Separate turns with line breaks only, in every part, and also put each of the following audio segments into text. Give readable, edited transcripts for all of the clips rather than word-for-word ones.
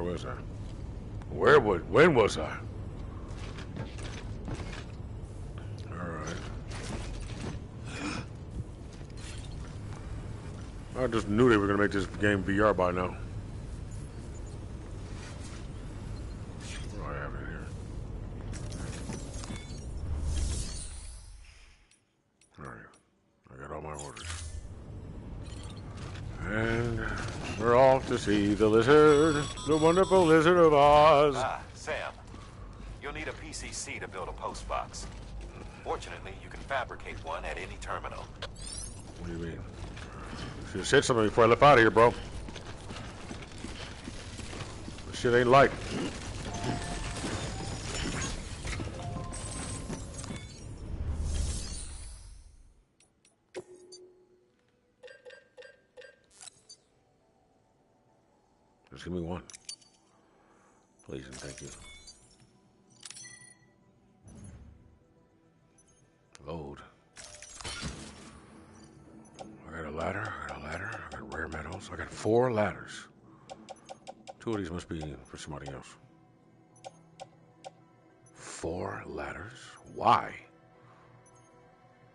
was I? When was I? Alright. I just knew they were going to make this game VR by now. What do I have in here? Alright. I got all my orders. And we're off to see the lizard, the wonderful Lizard of Oz.
Ah, Sam. You'll need a PCC to build a post box. Fortunately, you can fabricate one at any terminal.
What do you mean? Should have said something before I left out of here, bro. This shit ain't light. Just give me one. Please and thank you. Load. I got a ladder, I got rare metals. I got 4 ladders. 2 of these must be for somebody else. 4 ladders? Why?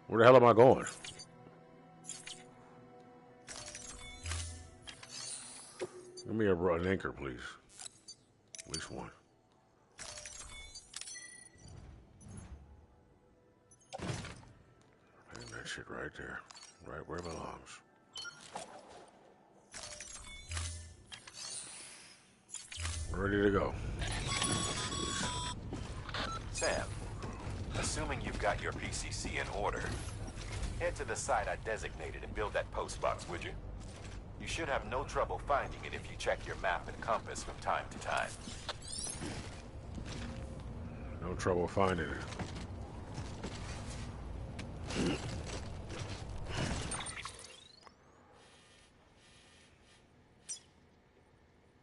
Where the hell am I going? Give me an anchor, please. At least one. And that shit right there. Right where it belongs. Ready to go.
Sam, assuming you've got your PCC in order, head to the site I designated and build that post box, would you? You should have no trouble finding it if you check your map and compass from time to time.
No trouble finding it.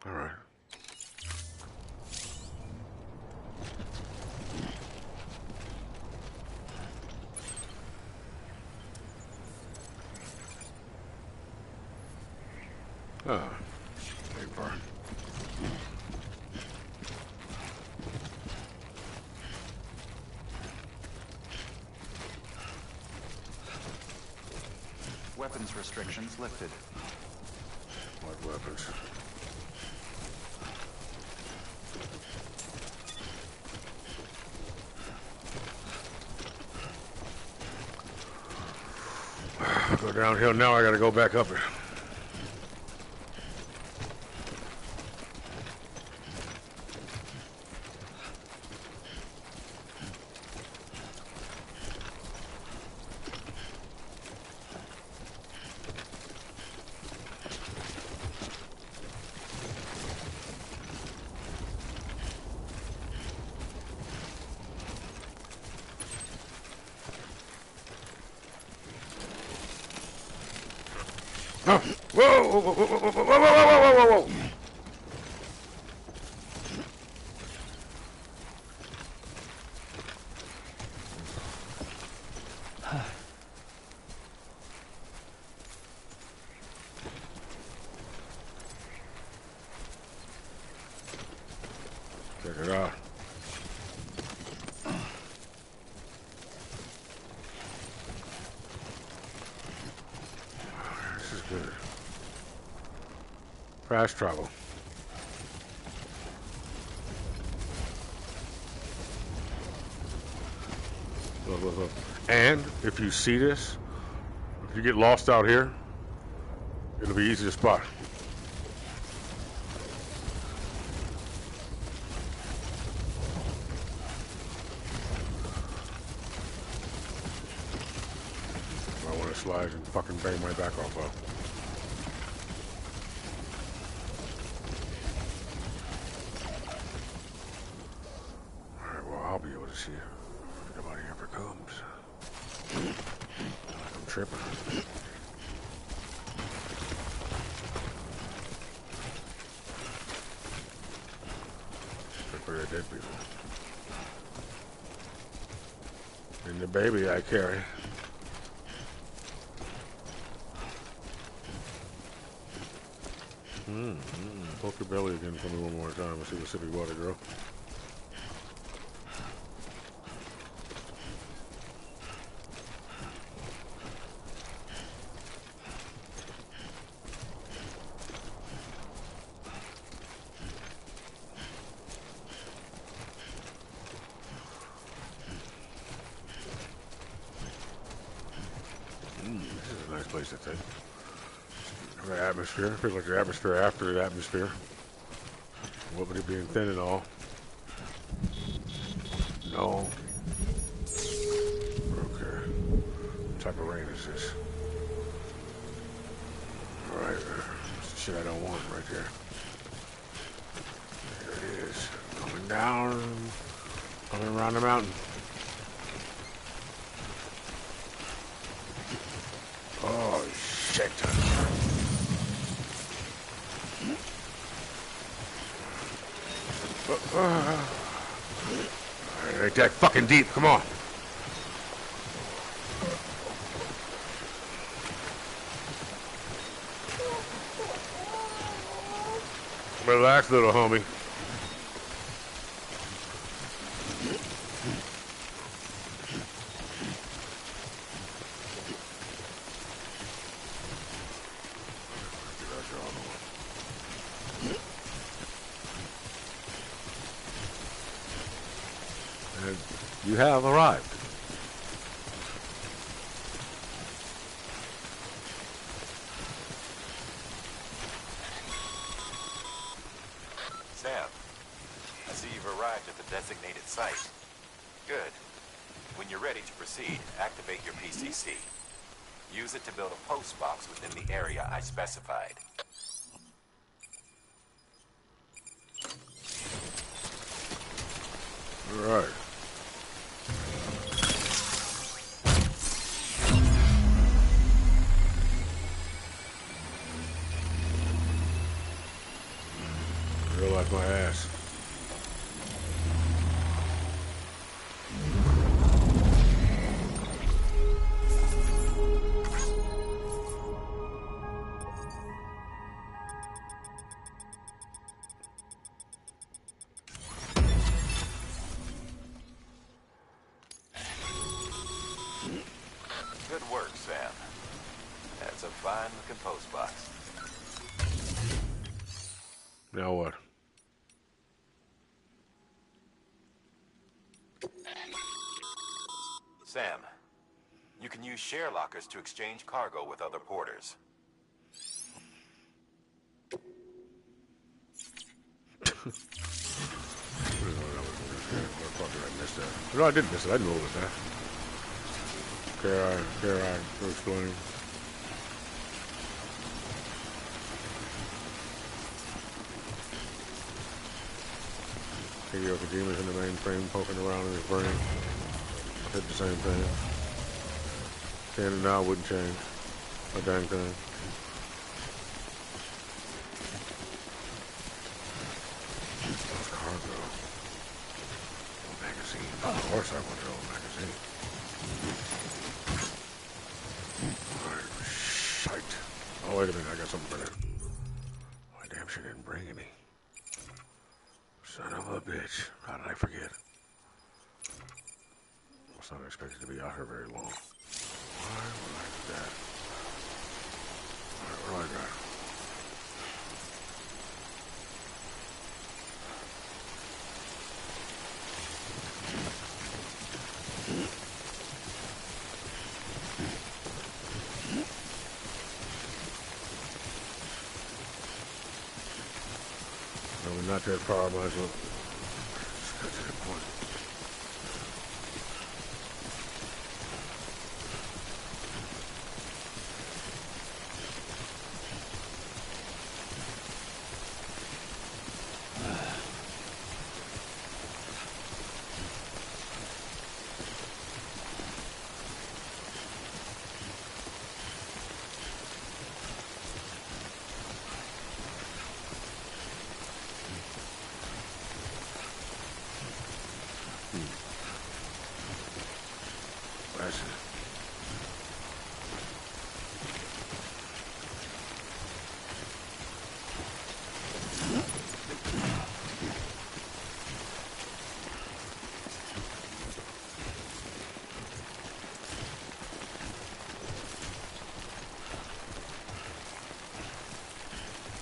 All right. Paper.
Weapons restrictions lifted.
What weapons? Go downhill now, I gotta go back up it. Oh. Whoa, whoa, whoa, whoa, whoa, whoa, whoa, whoa, whoa, whoa. Check it out. This is good. Fast travel. Look, look, look. And if you see this, if you get lost out here, it'll be easy to spot. I want to slide and fucking bang my back off of. Alright, well, I'll be able to see it. If nobody ever comes. I'm tripping. For the dead people. And the baby I carry. Poke your belly again for me one more time. Let's see what sippy water, girl. This is a nice place to take. The atmosphere. Feels like the atmosphere after the atmosphere. What would it being thin and all? No. Okay. What type of rain is this? Alright. That's the shit I don't want right there. There it is. Coming down. Coming around the mountain. Oh, shit. It ain't that fucking deep. Come on. Relax, little homie. You have arrived.
Sam, I see you've arrived at the designated site. Good. When you're ready to proceed, activate your PCC. Use it to build a post box within the area I specified.
All right. Feel like my ass.
Good work, Sam. That's a fine-looking post box.
Now what?
Sam, you can use share lockers to exchange cargo with other porters.
I missed that. No, I didn't miss it. I knew it was that. Care I explain. Hideo Kojima's in the mainframe poking around in his brain. Did the same thing. Can and now wouldn't change a dang thing. Those cargo. Old magazine. Of course I want the old magazine. Alright, shite. Oh, wait a minute. I got something better. My damn shit didn't bring any. Son of a bitch. How did I forget? I was not expected to be out here very long. Why would I do that? Alright, what do I got? No, we're not that far, might as well. Just cut to the point.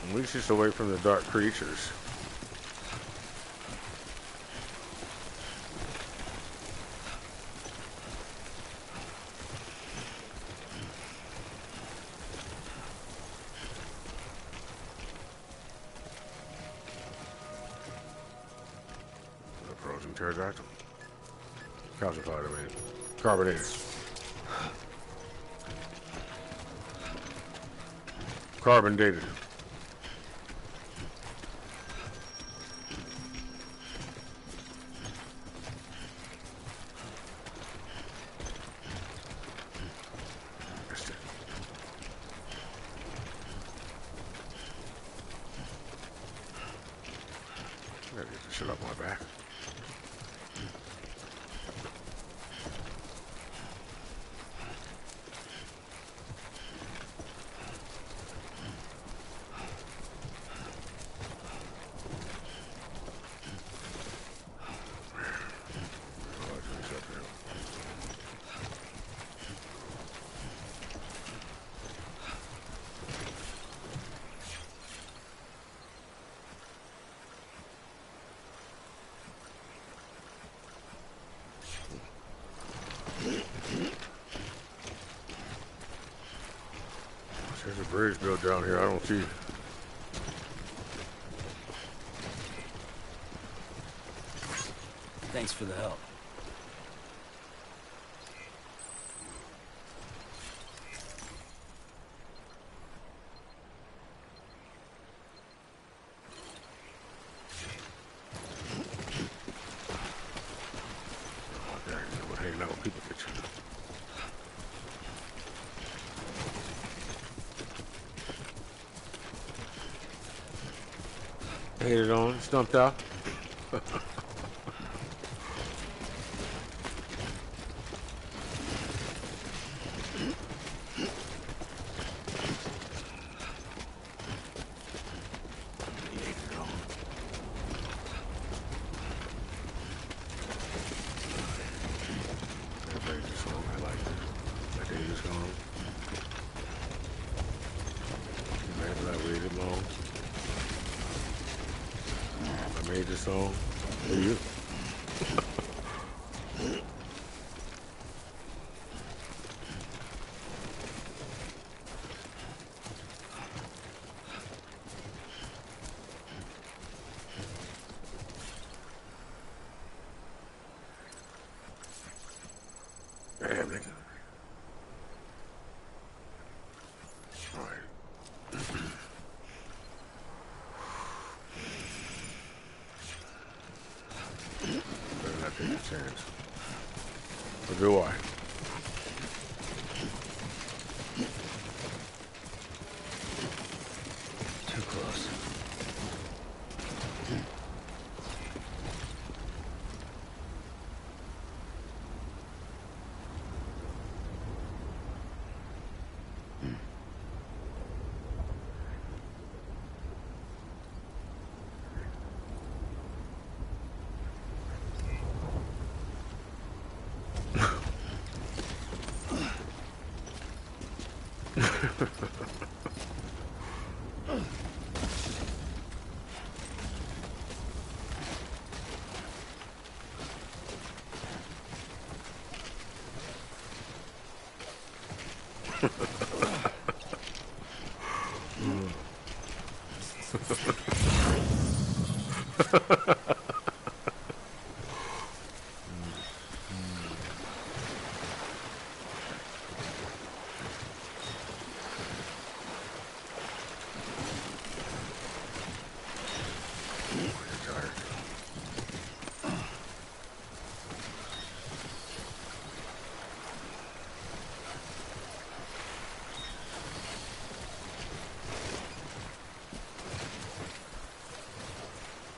At least it's away from the dark creatures. The frozen pterodactyl. Calcified, I mean. Carbonated. Carbon dated. I gotta get this shit off my back. There's a bridge built down here. I don't see.
Thanks for the help.
Okay, we're hanging out with people kitchen. Hated on, stumped out. Made this song for you. Damn, nigga. All right. Better not take a chance. Or do I?
Too close.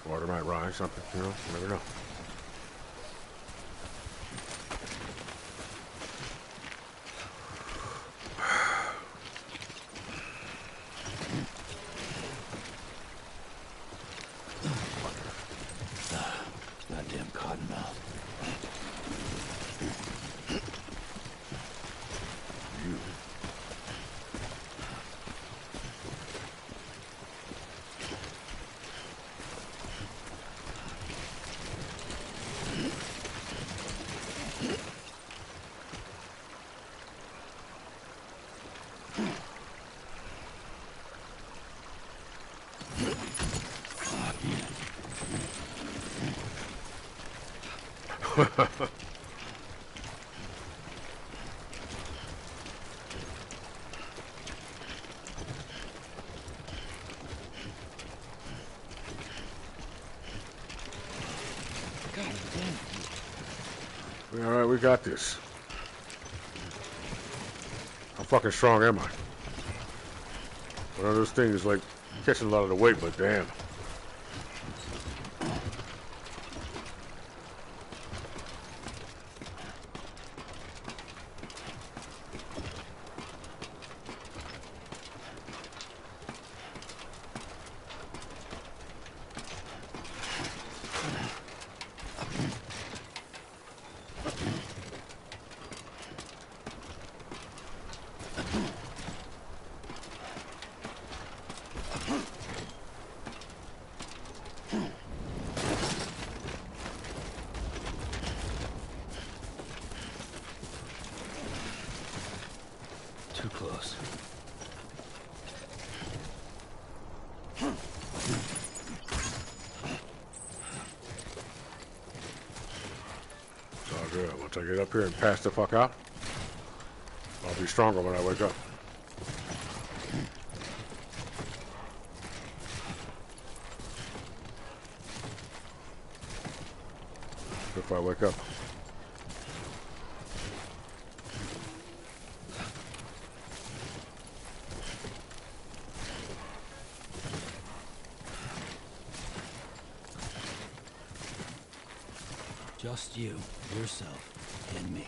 Water might rise, something, you know, you never know.
Goddamn cottonmouth.
Alright, we got this. How fucking strong am I? One of those things like catching a lot of the weight, but damn.
Too close.
It's all good. Once I get up here and pass the fuck out, I'll be stronger when I wake up. If I wake up.
Just you, yourself, and me.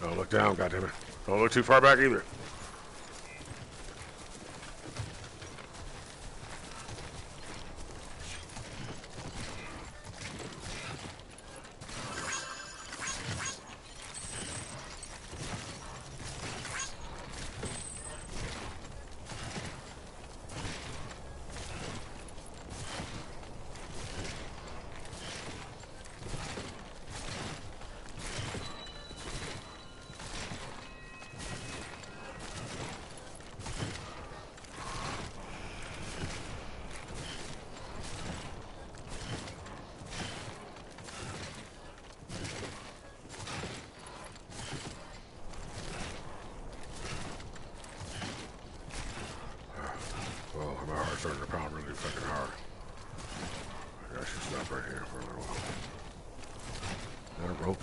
Don't look down, goddammit. Don't look too far back either. Well, my heart's starting to pound really fucking hard. I should stop right here for a little while. Is that a rope?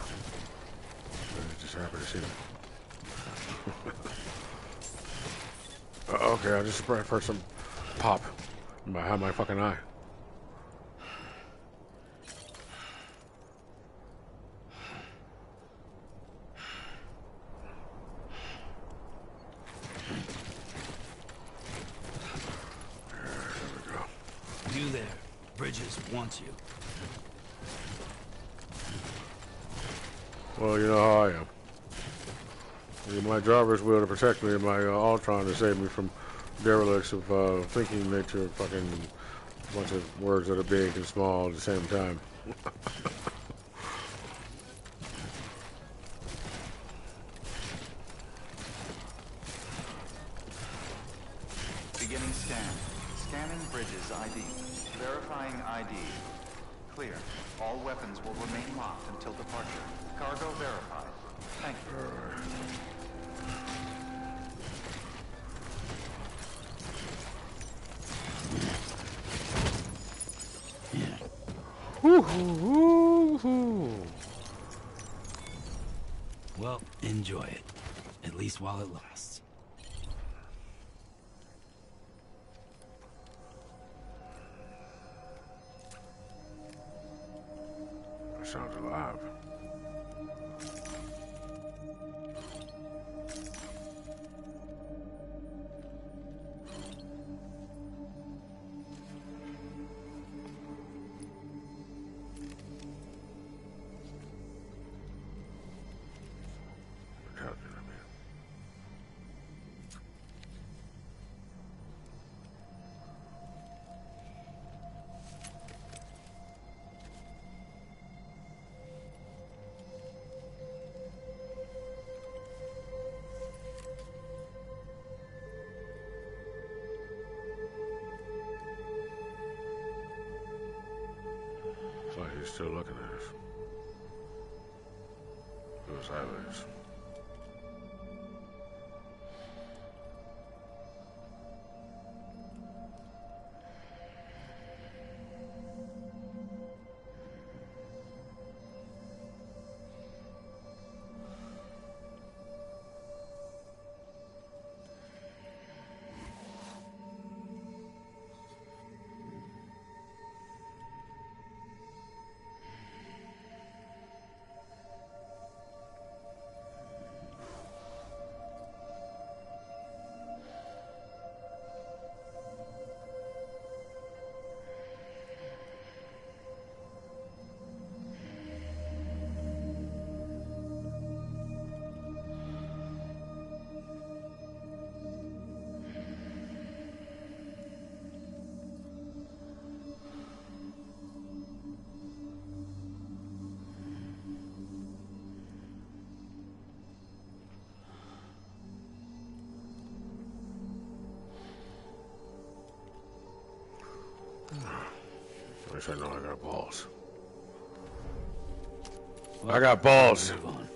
I just happy to see it. Okay, I just heard some pop behind my fucking eye.
You there. Bridges wants you.
Well, you know how I am. My driver's wheel to protect me and my Ultron to save me from derelicts of thinking nature, fucking bunch of words that are big and small at the same time.
Beginning scan. Scanning bridges ID. Verifying ID. Clear. All weapons will remain locked until departure. Cargo verified. Thank you.
Well, enjoy it. At least while it lasts.
That sounds alive. She's still looking at us. Those eyelids. At least I know I got balls.
Well,
I got balls.
move on.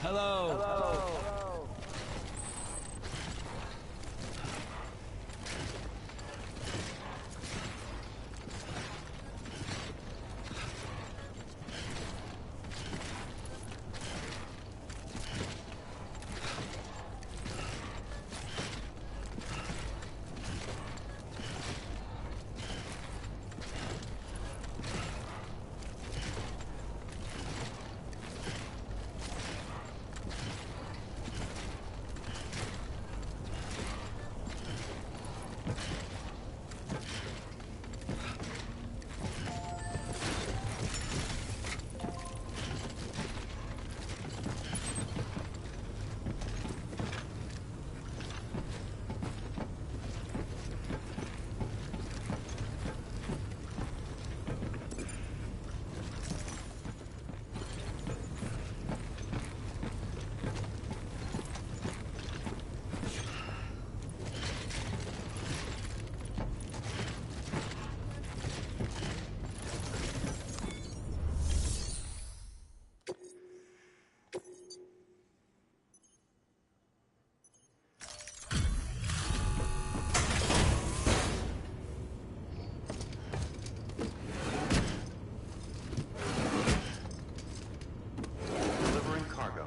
Hello. Hello.
Delivering cargo.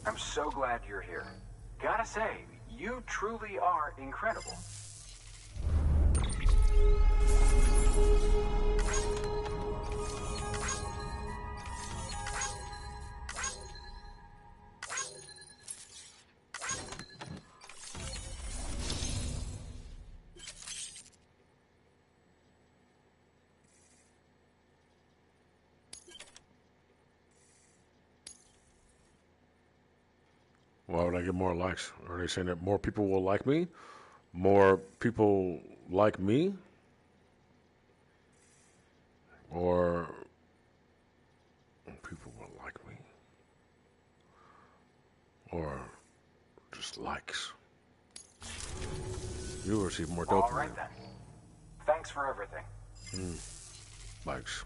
I'm so glad you're here. Gotta say, you truly are incredible.
Why would I get more likes? Are they saying that more people will like me? More people like me? Or people will like me? Or just likes? You receive more
All
dopamine.
right then. Thanks for everything.
Likes.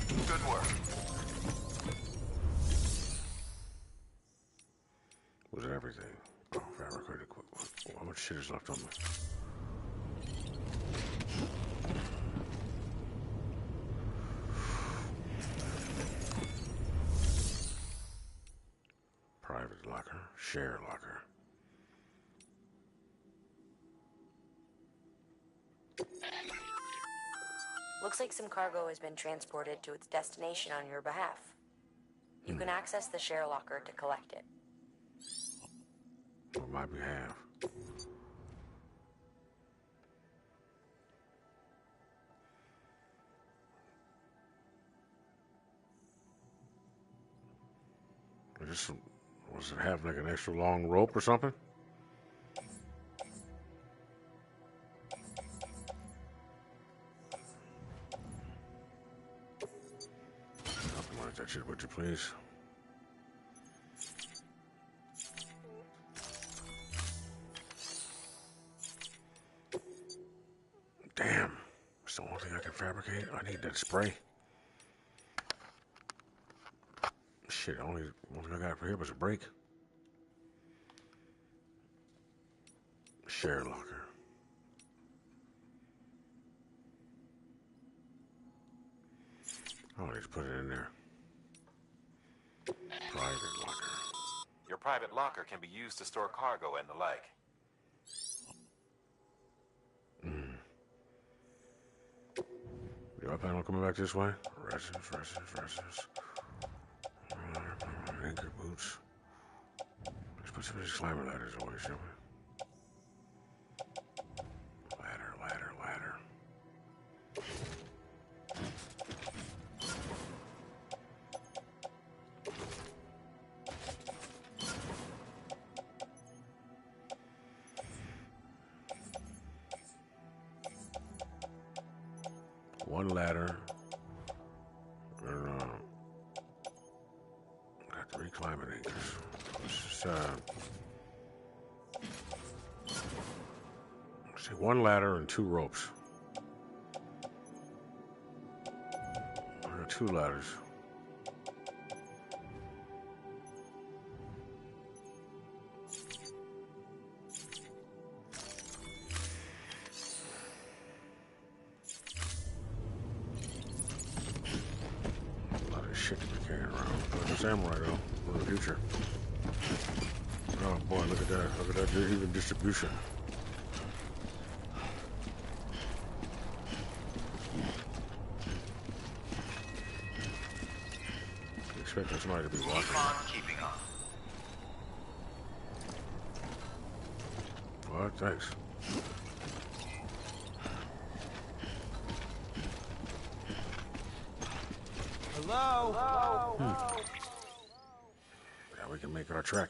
Good work.
Was it everything? Oh, fabricated equipment. How much shit is left on me? Share locker.
Looks like some cargo has been transported to its destination on your behalf. You can access the share locker to collect it.
On my behalf. Was it have like an extra long rope or something? Optimize that shit, would you please? Damn. That's the only thing I can fabricate. I need that spray. Shit, only one thing I got for here was a break. Share locker. Oh, just put it in there. Private locker.
Your private locker can be used to store cargo and the like.
Do I plan on coming back this way? Resins. Anchor boots. Let's put some of these climber ladders away, shall we? Ladder. One ladder. Got 3 climbing anchors. Let's see, 1 ladder and 2 ropes. I got 2 ladders. Shit to be carrying around. Like a samurai though, for the future. Oh boy, look at that. Look at that even distribution. Expecting somebody to be watching.
Keep on keeping on.
What? Thanks.
Hello?
Yeah, we can make our trek.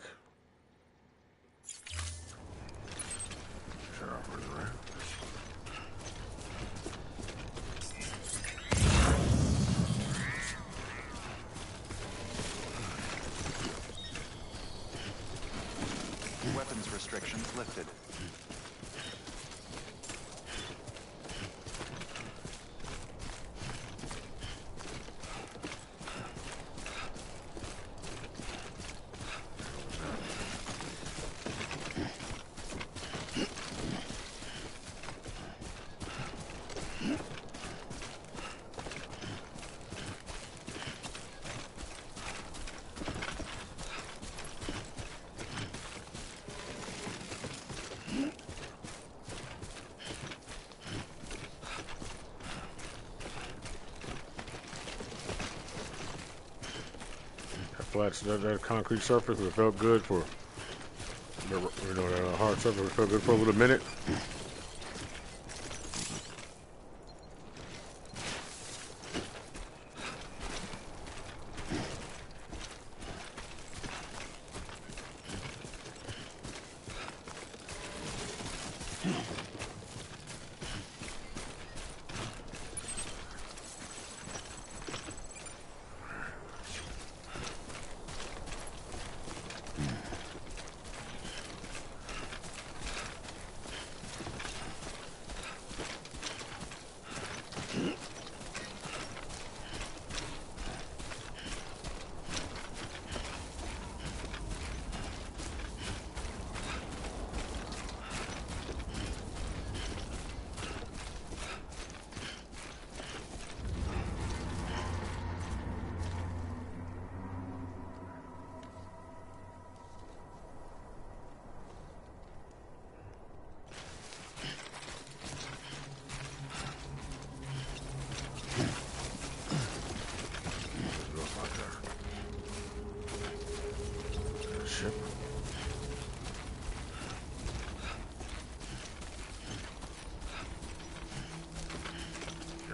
Shut off running around.
Weapons restrictions lifted.
That concrete surface, it felt good for, you know, that hard surface, it felt good for a little minute.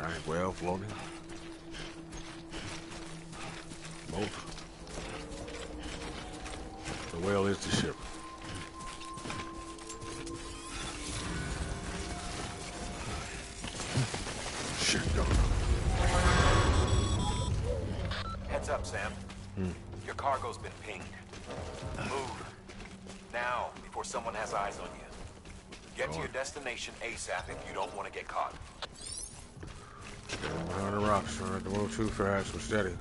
Giant whale floating. Both. The whale is the ship. Shit, no.
Heads up, Sam. Your cargo's been pinged. Move. Now, before someone has eyes on you. Get to your destination ASAP if you don't want to get caught.
Standing behind the rocks, trying not to move too fast but steady.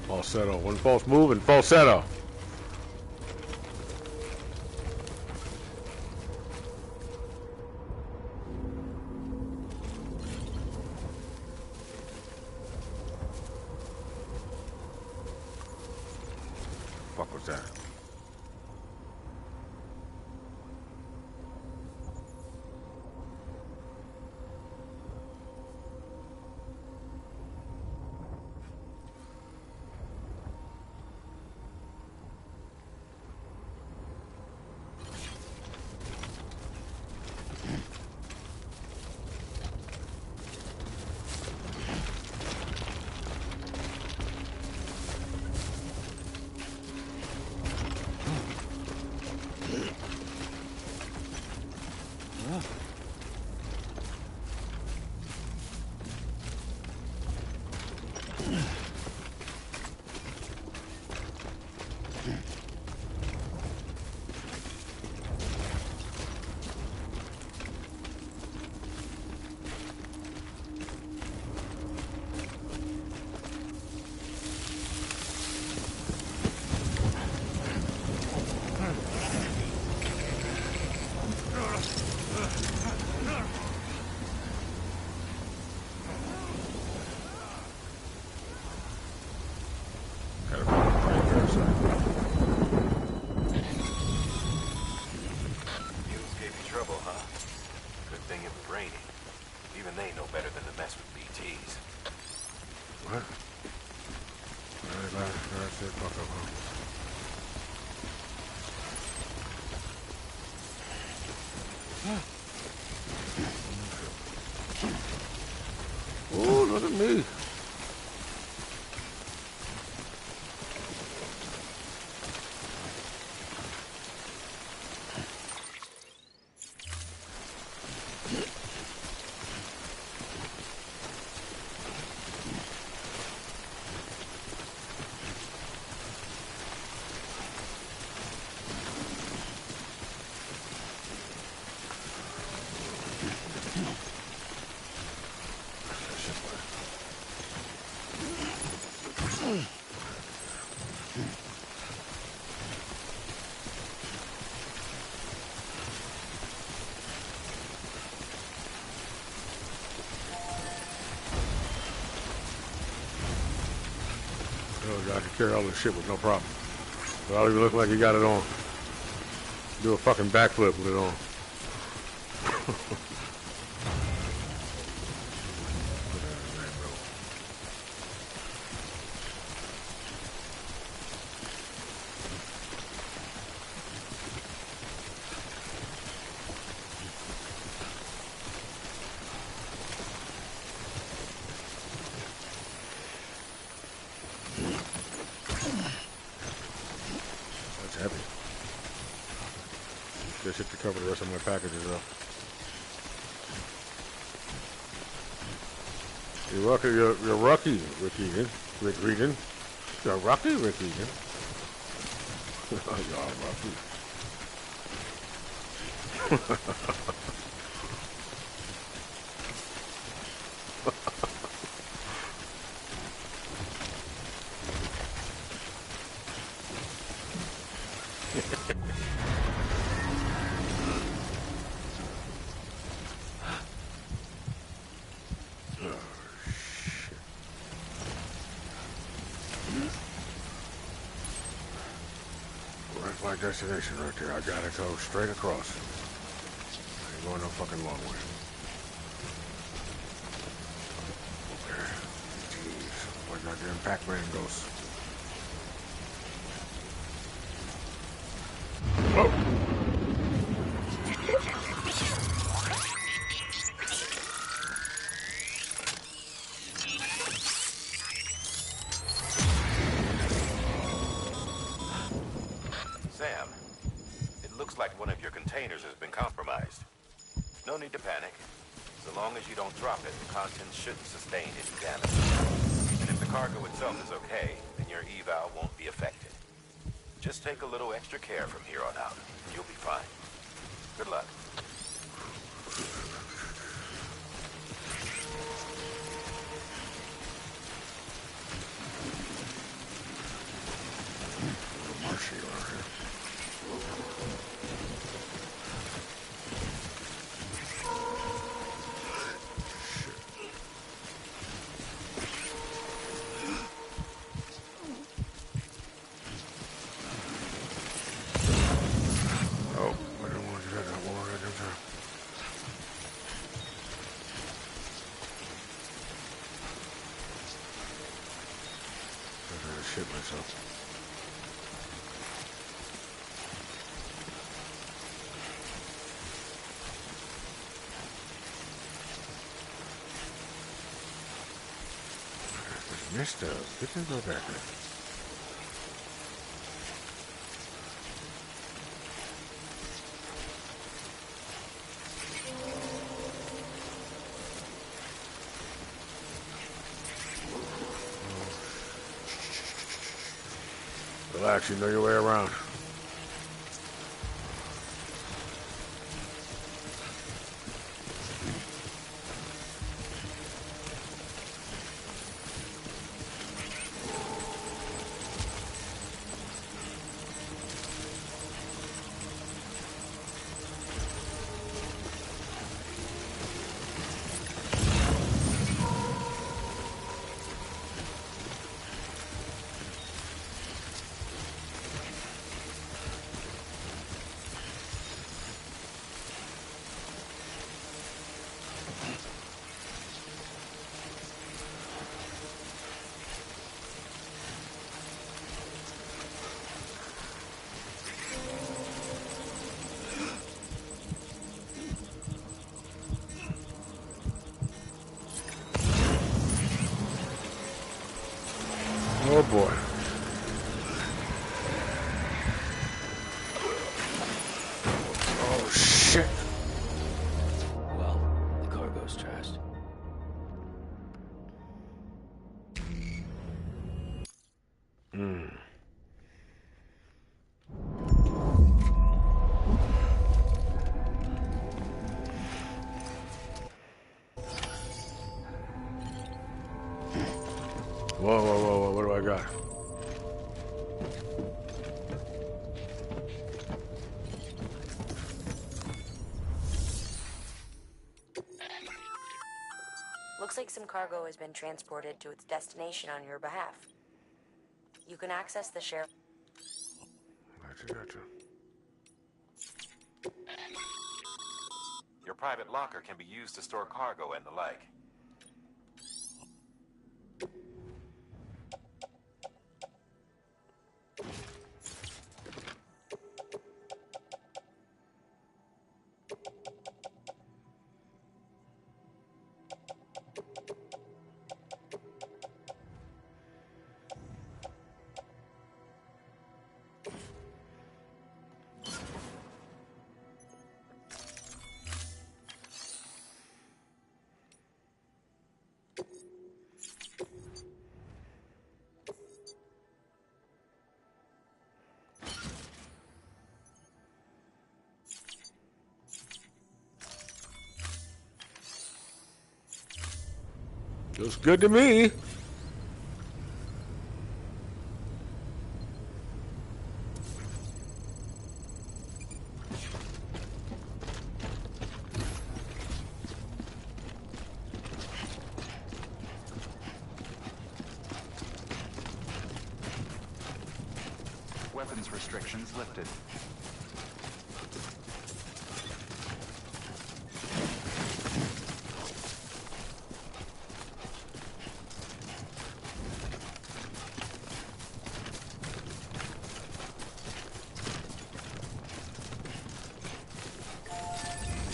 Falsetto. One false move and falsetto. Fuck was that? Oh, look at me. I can carry all this shit with no problem. But I don't even look like you got it on. Do a fucking backflip with it on. Shit to cover the rest of my packages up. You're lucky, Rick Egan. Rick Regan. You're lucky, Rick Egan. You're lucky. my destination right there. I gotta go straight across. I ain't going no fucking long way. Okay. Jeez. Where goddamn Pac-Man goes? Whoa!
Sam, it looks like one of your containers has been compromised. No need to panic. So long as you don't drop it, the contents shouldn't sustain any damage. And if the cargo itself is okay, then your eval won't be affected. Just take a little extra care from here on out, and you'll be fine. Good luck.
Marshy over here. Oh, I don't want to do that war right there. I'm gonna shit myself. Missed those. Get them go back there. Relax, you know your way around. Oh boy. Oh shit.
Well, the cargo's trashed.
Whoa, whoa, whoa, whoa, what do I got?
Looks like some cargo has been transported to its destination on your behalf. You can access the share.
Gotcha.
Your private locker can be used to store cargo and the like.
Looks good to me.
weapons restrictions lifted.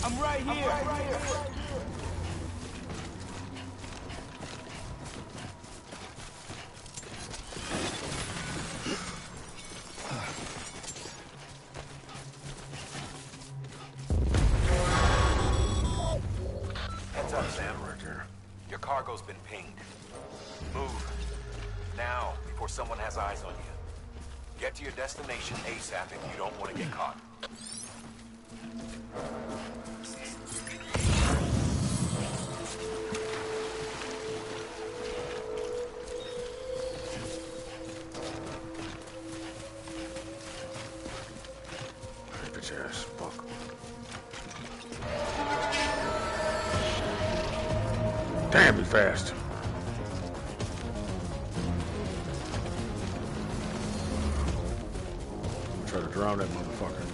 I'm right here.
Heads up, Sam. Your cargo's been pinged. Move. Now, before someone has eyes on you. Get to your destination ASAP if you don't want to get caught.
Bitch ass fuck. Damn, be fast. I'm gonna try to drown that motherfucker.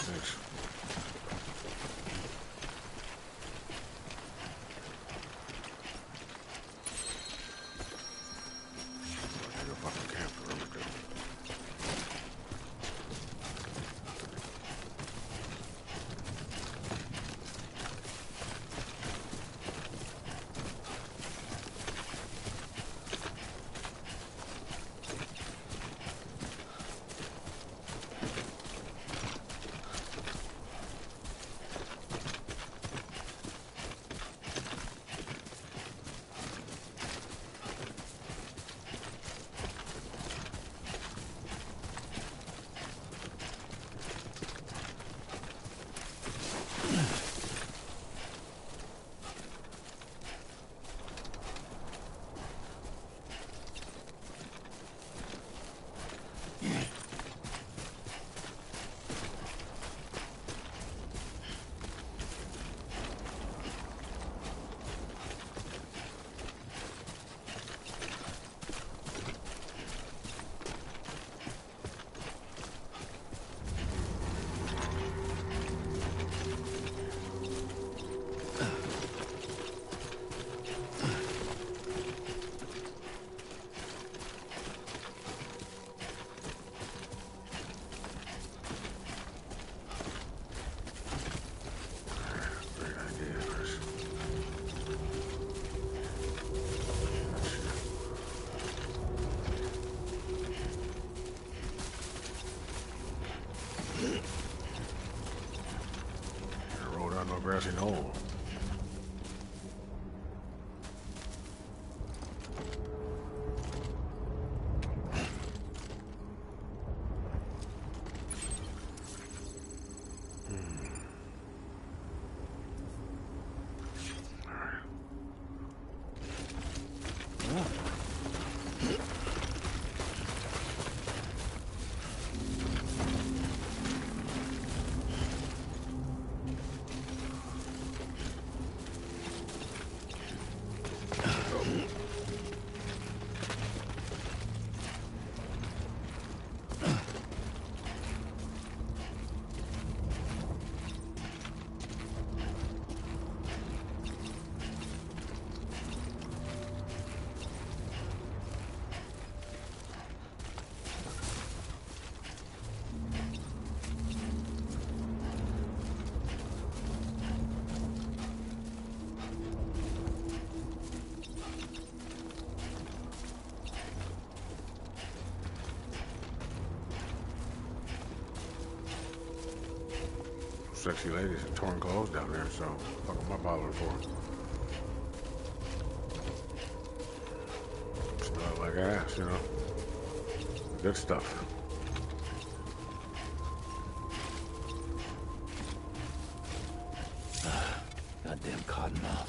Thanks. I got a fucking camper over there. Great idea, Chris. Gotta roll down no grassy knoll. Sexy ladies in torn clothes down there, so fuck am I bothering for? gas, you know. Good stuff.
Goddamn cottonmouth.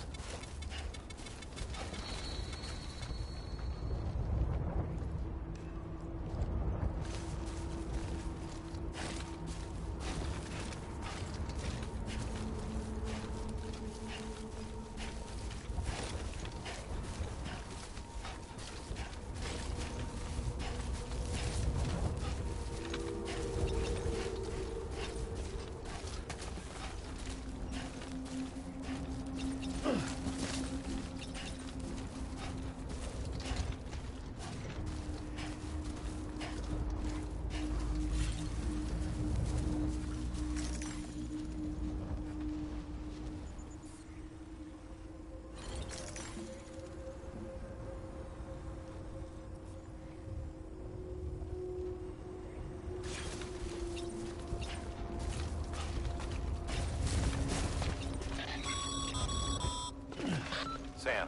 Sam,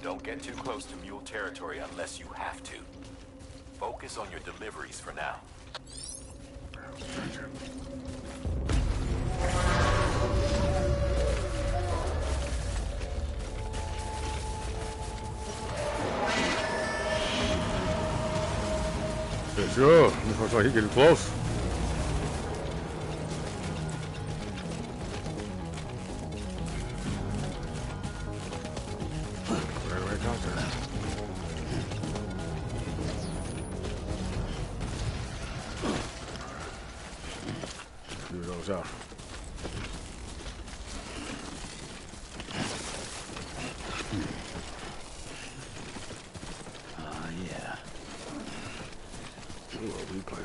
don't get too close to mule territory unless you have to. Focus on your deliveries for now.
Yeah, sure. Looks like he's getting close. Out.
Yeah.
Ooh, replay.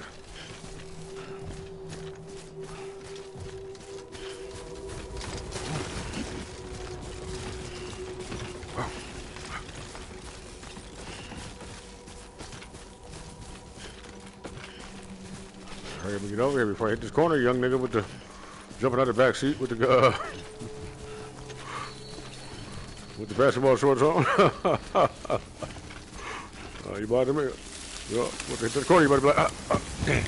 Hurry up and get over here before I hit this corner, young nigga with the jumping out the back seat with the with the basketball shorts on. You bothering me? Yeah, once I hit the corner, you better be like, damn.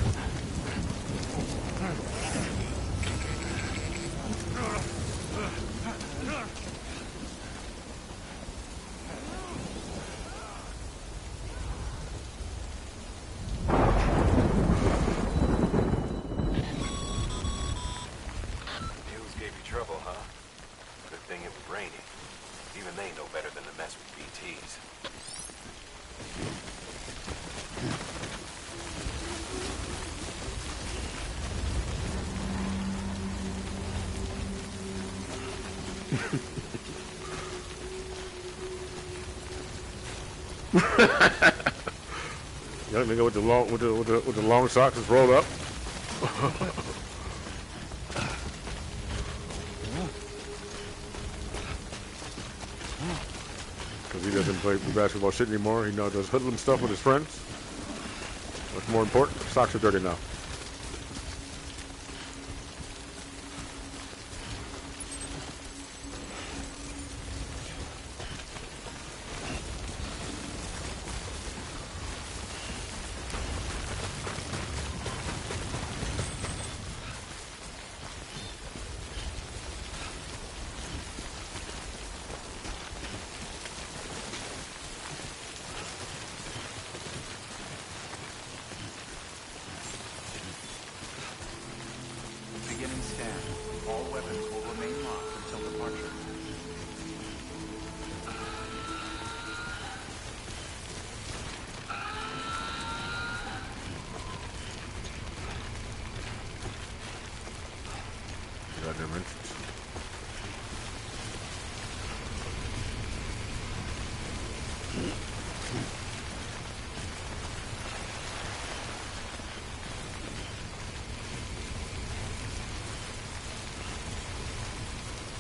Young nigga with the long socks is rolled up. Because he doesn't play basketball shit anymore. He now does hoodlum stuff with his friends. What's more important? Socks are dirty now.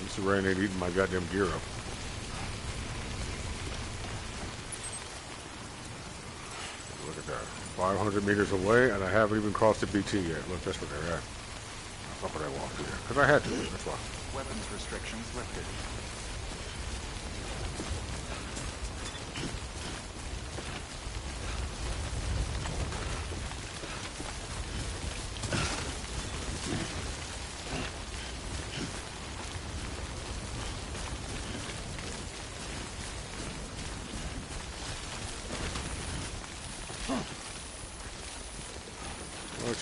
This rain ain't eating my goddamn gear up. Look at that. 500 meters away, and I haven't even crossed the BT yet. Look, that's where they're at. That's what I walked through there. Because I had to. That's why.
Weapons restrictions lifted.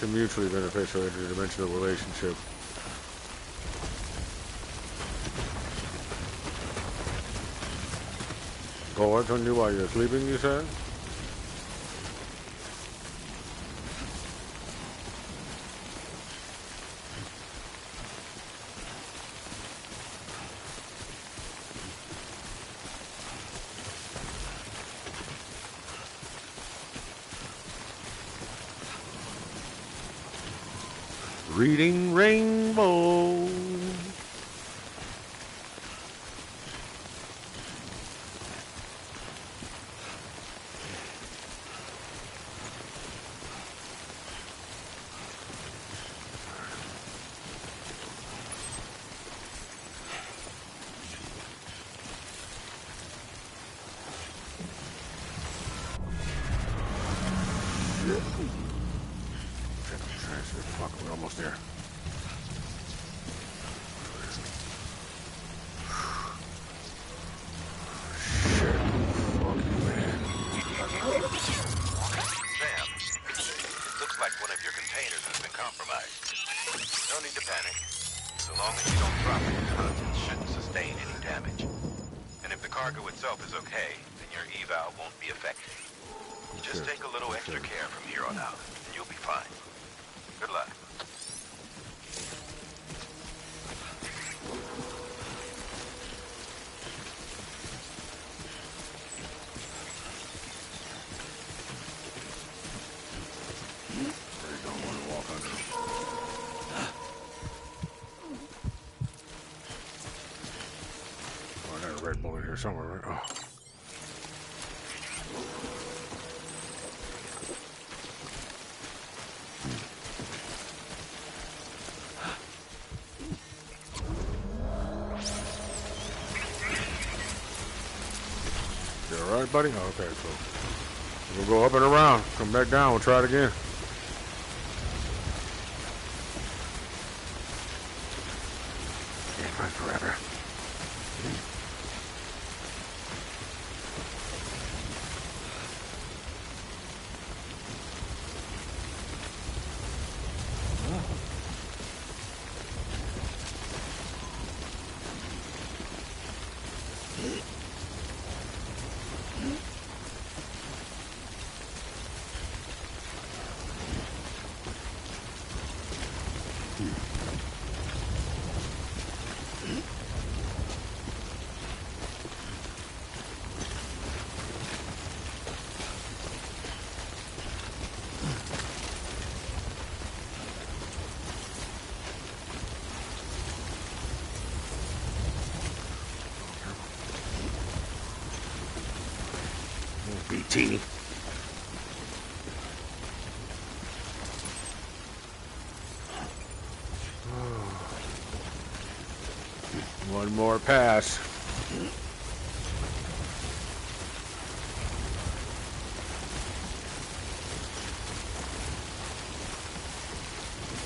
It's a mutually beneficial interdimensional relationship. Oh, what on you while you're sleeping, you said? Reading Rainbow. Fuck, we're almost there. Shit. Fuck you, man.
Sam, it looks like one of your containers has been compromised. No need to panic. So long as you don't drop it, the contents shouldn't sustain any damage. And if the cargo itself is okay, then your eval won't be affected. Just take a little extra care from here on out, and you'll be fine. Good luck.
Don't want to walk under. Oh, I got a Red Bull in here somewhere, right? Oh. You all right, buddy? Oh, okay, so we'll go up and around. Come back down. We'll try it again. Can't run forever. Be teeny. One more pass.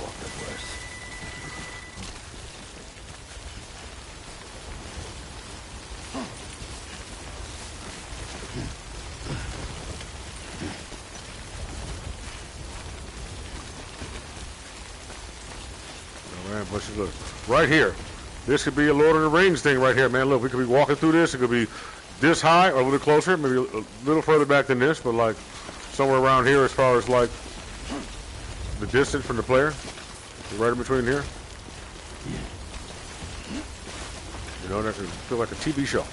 Walk the place. Man, bushes, look. Right here. This could be a Lord of the Rings thing right here, man. Look, we could be walking through this. It could be this high or a little closer, maybe a little further back than this, but like somewhere around here as far as like the distance from the player. Right in between here. You know, that could feel like a TV show.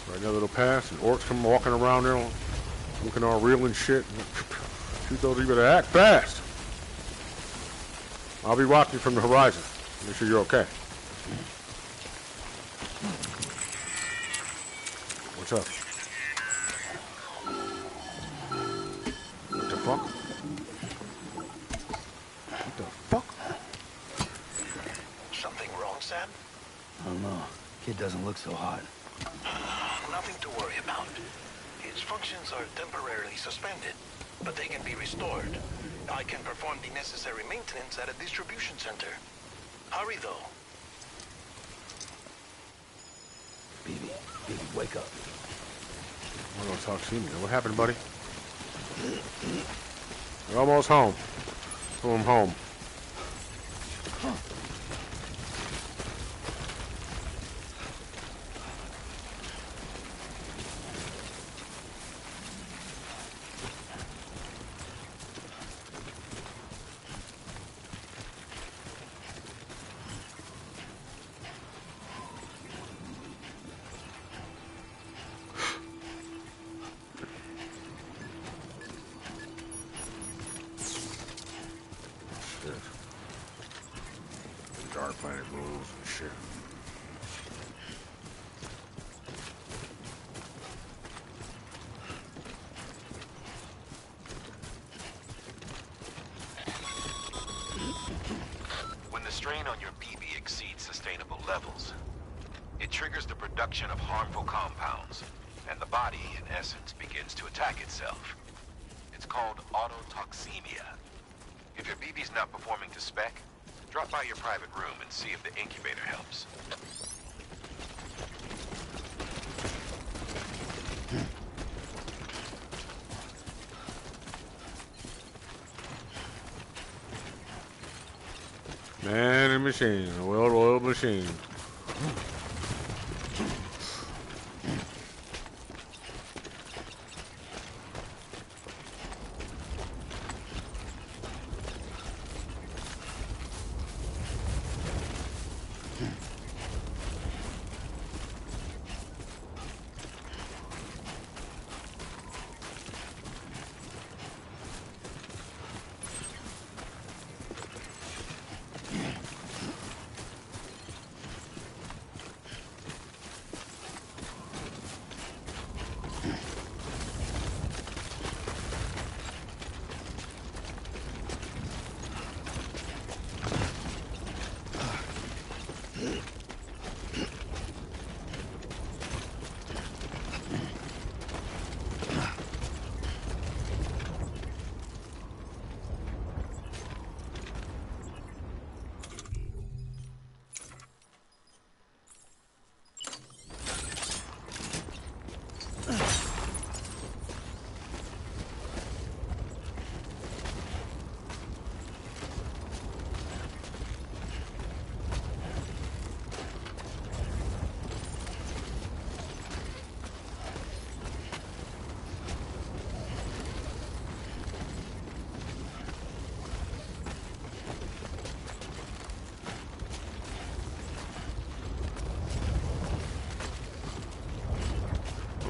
Right, another little pass, and orcs come walking around there, looking all real and shit. Shoot those, you better act fast. I'll be watching from the horizon. Make sure you're okay. What's up? What the fuck? What the fuck?
Something wrong, Sam?
I don't know. Kid doesn't look so hot.
Nothing to worry about. His functions are temporarily suspended, but they can be restored. I can perform the necessary maintenance at a distribution center. Hurry, though.
BB. Baby, wake up.
I'm gonna talk to me. What happened, buddy? We're almost home. Boom, home. Dark planet rules and shit.
When the strain on your BB exceeds sustainable levels, it triggers the production of harmful compounds, and the body, in essence, begins to attack itself. It's called autotoxemia. If your BB's not performing to spec, drop by your private room and see if the incubator helps.
Man and machine, a well-oiled machine.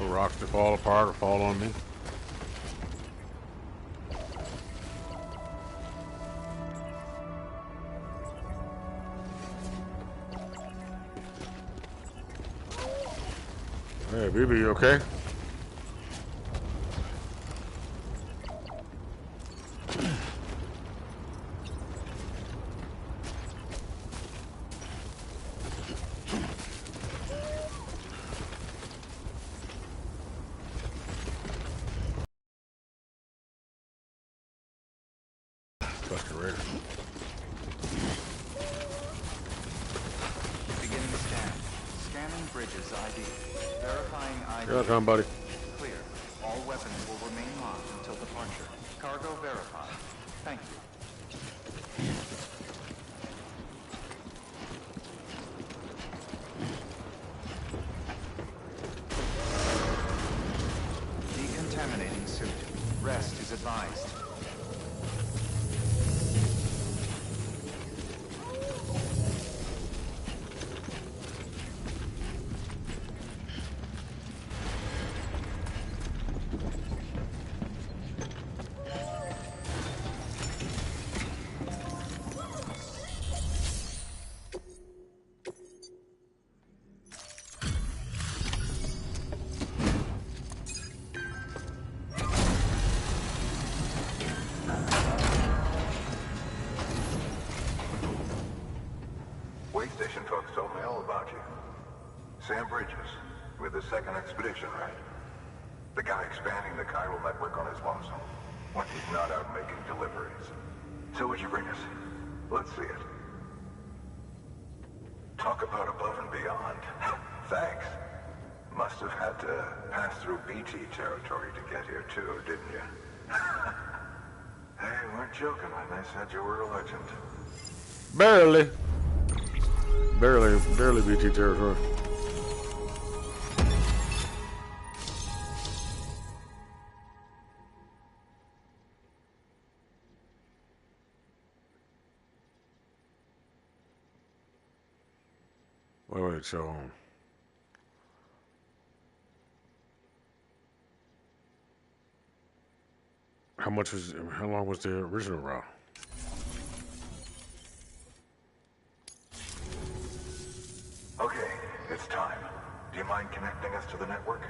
Rocks to fall apart or fall on me. Hey, BB, you okay? Raider.
Beginning scan. Scanning bridges ID. Verifying ID.
Here I come, buddy.
Clear. All weapons will remain locked until departure. Cargo verified. Thank you. Decontaminating suit. Rest is advised.
Way station folks told me all about you. Sam Bridges, with the second expedition, right? The guy expanding the chiral network on his lonesome, when he's not out making deliveries. So what'd you bring us? Let's see it. Talk about above and beyond. Thanks. Must have had to pass through BT territory to get here too, didn't you? Hey, weren't joking when they said you were a legend.
Barely. Barely BT territory. Wait, so how long was the original route?
Okay, it's time. Do you mind connecting us to the network?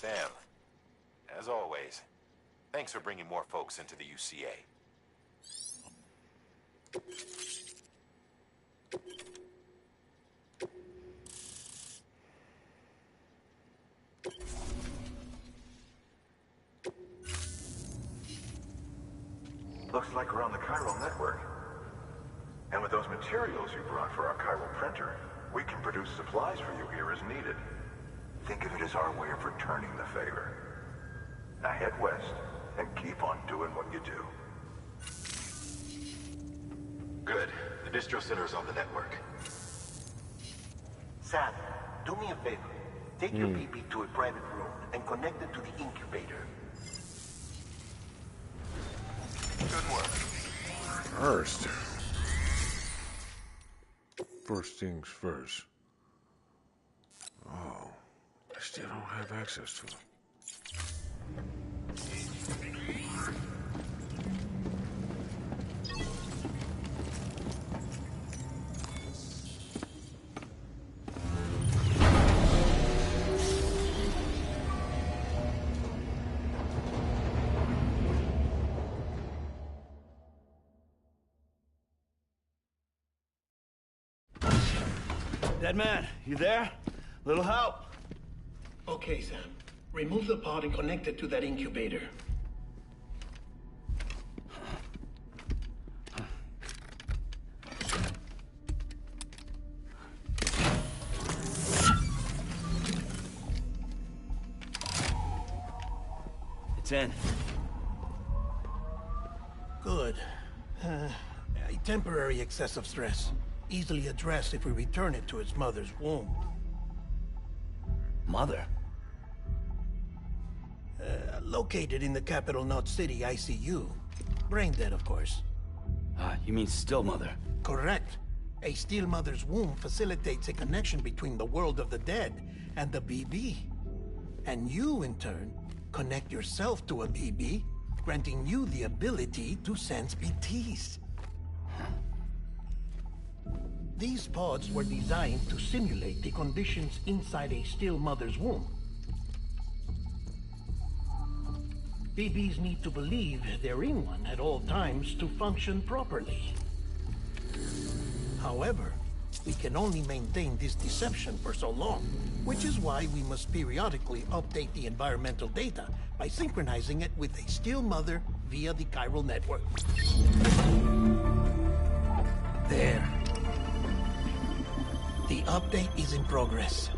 Sam, as always, thanks for bringing more folks into the UCA.
Looks like we're on the chiral network. And with those materials you brought for our chiral printer, we can produce supplies for you here as needed. Think of it as our way of returning the favor. Now head west and keep on doing what you do.
Good. The distro center is on the network.
Sam, do me a favor. Take your BB to a private room and connect it to the incubator.
Good work.
First things first. Oh, I still don't have access to it.
Dead man, you there? Little help?
Okay, Sam. Remove the pod and connect it to that incubator.
It's in.
Good. A temporary excessive stress. Easily addressed if we return it to its mother's womb.
Mother?
Located in the capital Knot City ICU. Brain dead, of course.
You mean still mother?
Correct. A still mother's womb facilitates a connection between the world of the dead and the BB. And you, in turn, connect yourself to a BB, granting you the ability to sense BTs. These pods were designed to simulate the conditions inside a still mother's womb. BBs need to believe they're in one at all times to function properly. However, we can only maintain this deception for so long, which is why we must periodically update the environmental data by synchronizing it with a still mother via the chiral network. There. The update is in progress.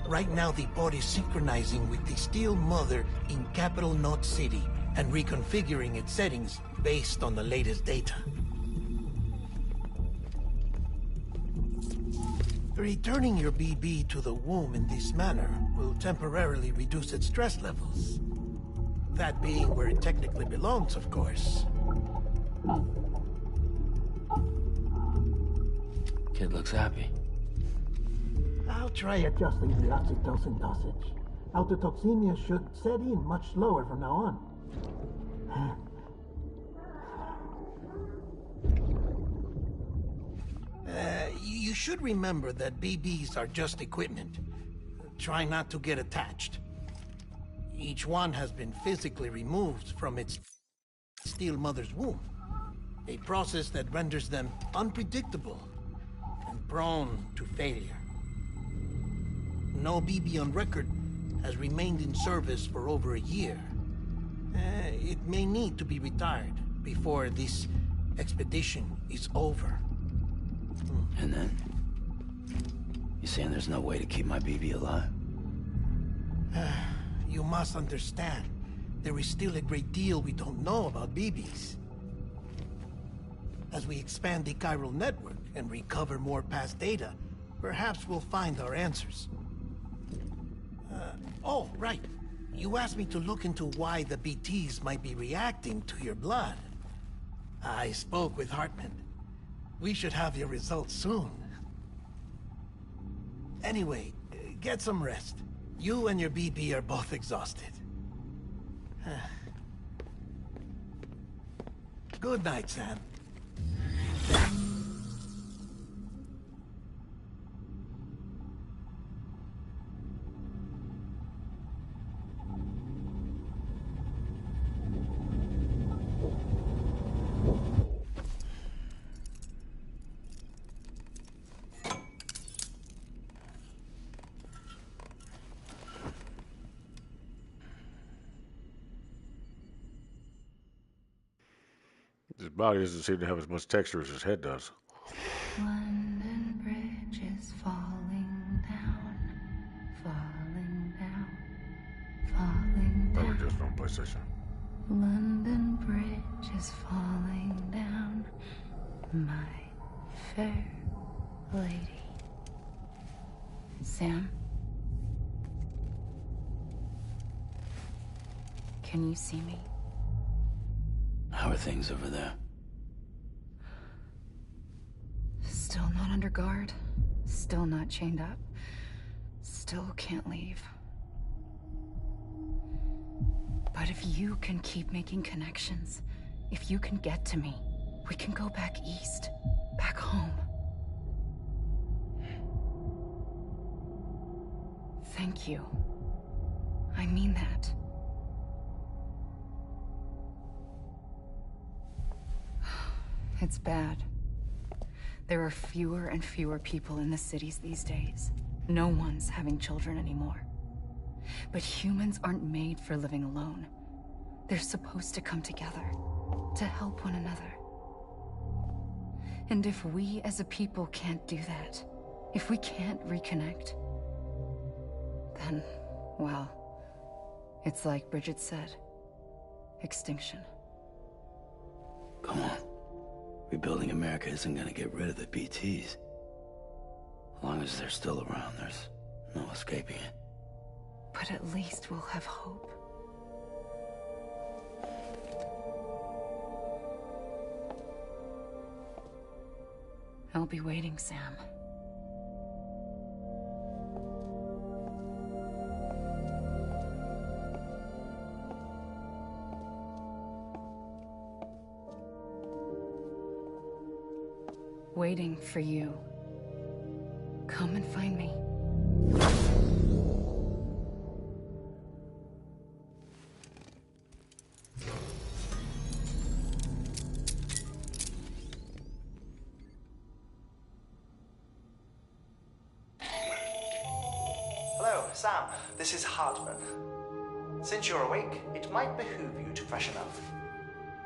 Right now, the pod is synchronizing with the still mother in capital Knot City and reconfiguring its settings based on the latest data. Returning your BB to the womb in this manner will temporarily reduce its stress levels. That being where it technically belongs, of course.
Kid looks happy.
I'll try adjusting the oxytocin dosage. Autotoxemia should set in much slower from now on. should remember that BBs are just equipment. Try not to get attached. Each one has been physically removed from its steel mother's womb. A process that renders them unpredictable and prone to failure. No BB on record has remained in service for over a year. It may need to be retired before this expedition is over.
And then? You saying there's no way to keep my BB alive?
You must understand, there is still a great deal we don't know about BBs. As we expand the chiral network and recover more past data, perhaps we'll find our answers. Oh, right. You asked me to look into why the BTs might be reacting to your blood. I spoke with Hartman. We should have your results soon. Anyway, get some rest. You and your BB are both exhausted. Good night, Sam.
His body doesn't seem to have as much texture as his head does.
London Bridge is falling down, falling down, falling down.
Probably just on PlayStation.
London Bridge is falling down, my fair lady. Sam? Can you see me?
How are things over there?
Still not under guard. Still not chained up. Still can't leave. But if you can keep making connections, if you can get to me, we can go back east. Back home. Thank you. I mean that. It's bad. There are fewer and fewer people in the cities these days. No one's having children anymore. But humans aren't made for living alone. They're supposed to come together, to help one another. And if we as a people can't do that, if we can't reconnect, then, well, it's like Bridget said, extinction.
Come on. Rebuilding America isn't gonna get rid of the BTs. As long as they're still around, there's no escaping it.
But at least we'll have hope. I'll be waiting, Sam. Waiting for you. Come and find me.
Hello, Sam. This is Hartman. Since you're awake, it might behoove you to freshen up.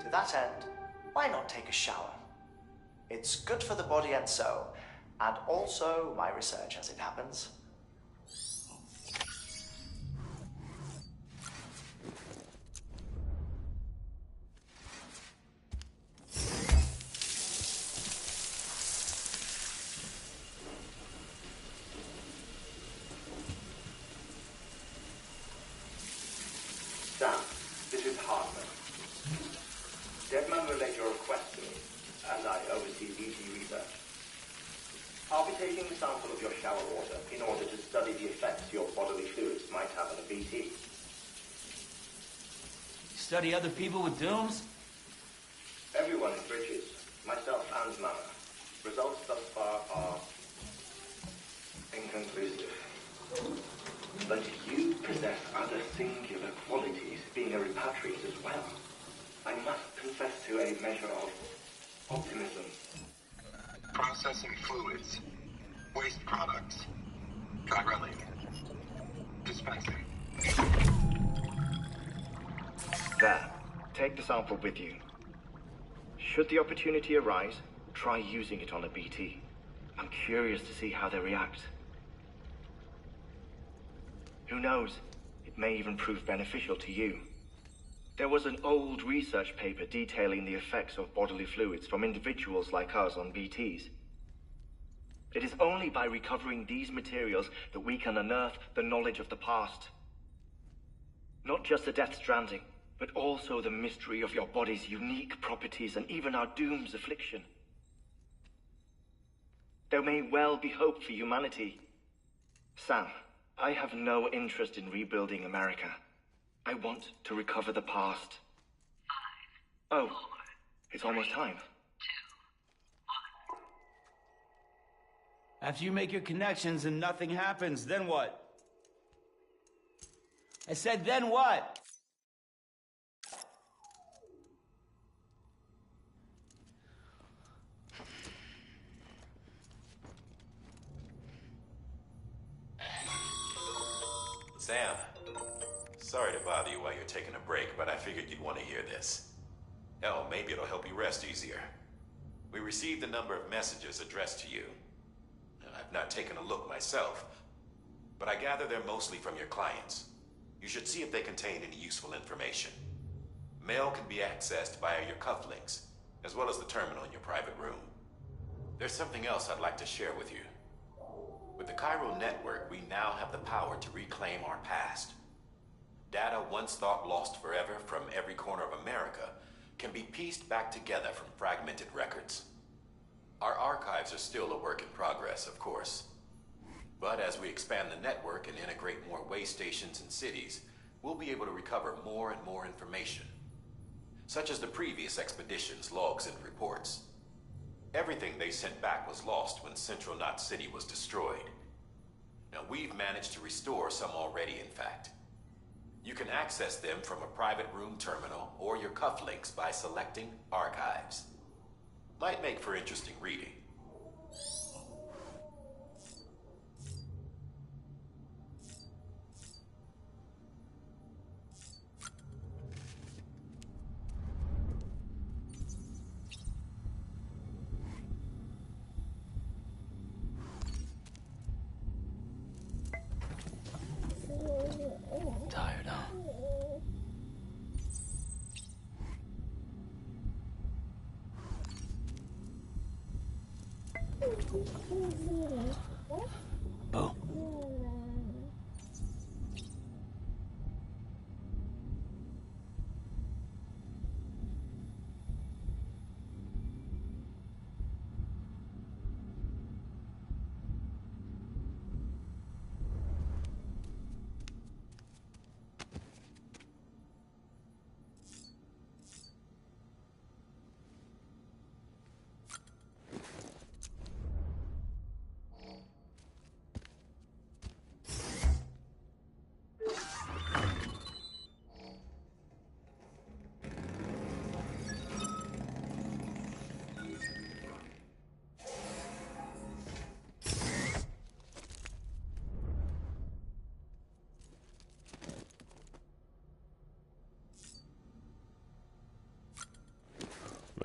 To that end, why not take a shower? It's good for the body and soul, and also my research as it happens.
Sam, this is Hartman. Deadman relayed your request to me, and I oversee BT research. I'll be taking a sample of your shower water in order to study the effects your bodily fluids might have on a BT.
Study other people with dooms?
Everyone in Bridges, myself and Mama. Results thus far are exclusive. But you possess other singular qualities, being a repatriate as well. I must confess to a measure of optimism.
Processing fluids. Waste products. Drilling. Dispensing.
There. Take the sample with you. Should the opportunity arise, try using it on a BT. I'm curious to see how they react. Who knows? It may even prove beneficial to you. There was an old research paper detailing the effects of bodily fluids from individuals like us on BTs. It is only by recovering these materials that we can unearth the knowledge of the past. Not just the Death Stranding, but also the mystery of your body's unique properties and even our doom's affliction. There may well be hope for humanity. Sam, I have no interest in rebuilding America. I want to recover the past. 5, 4, it's almost time.
2, 1. After you make your connections and nothing happens, then what? I said, then what?
Sam, sorry to bother you while you're taking a break, but I figured you'd want to hear this. Hell, maybe it'll help you rest easier. We received a number of messages addressed to you. I've not taken a look myself, but I gather they're mostly from your clients. You should see if they contain any useful information. Mail can be accessed via your cufflinks, as well as the terminal in your private room. There's something else I'd like to share with you. With the Chiral network, we now have the power to reclaim our past. Data once thought lost forever from every corner of America can be pieced back together from fragmented records. Our archives are still a work in progress, of course. But as we expand the network and integrate more way stations and cities, we'll be able to recover more and more information, such as the previous expedition's logs and reports. Everything they sent back was lost when Central Knot City was destroyed. Now, we've managed to restore some already, in fact. You can access them from a private room terminal or your cufflinks by selecting Archives. Might make for interesting reading.
Tired, huh? Bo.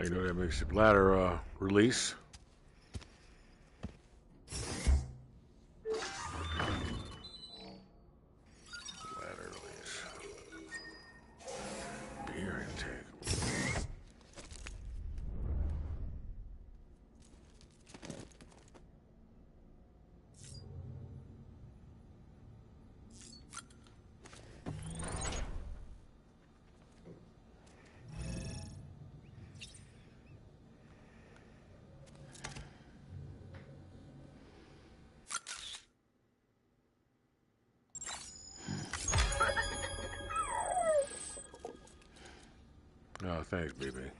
You know that makes the bladder release. Bladder release. Beer intake. Oh, thanks, baby.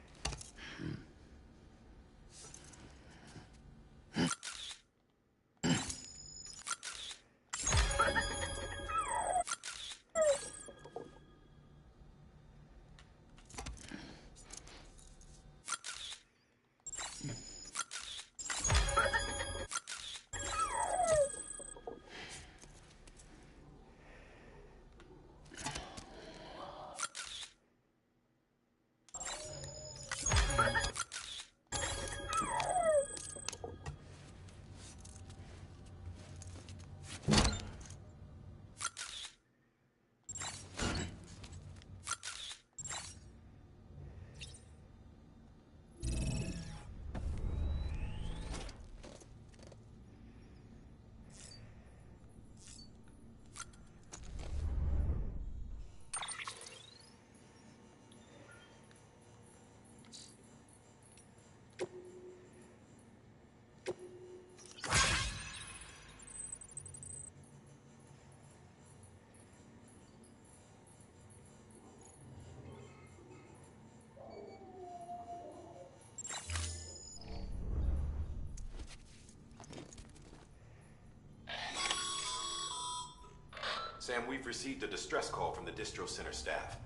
Sam, we've received a distress call from the distro center staff.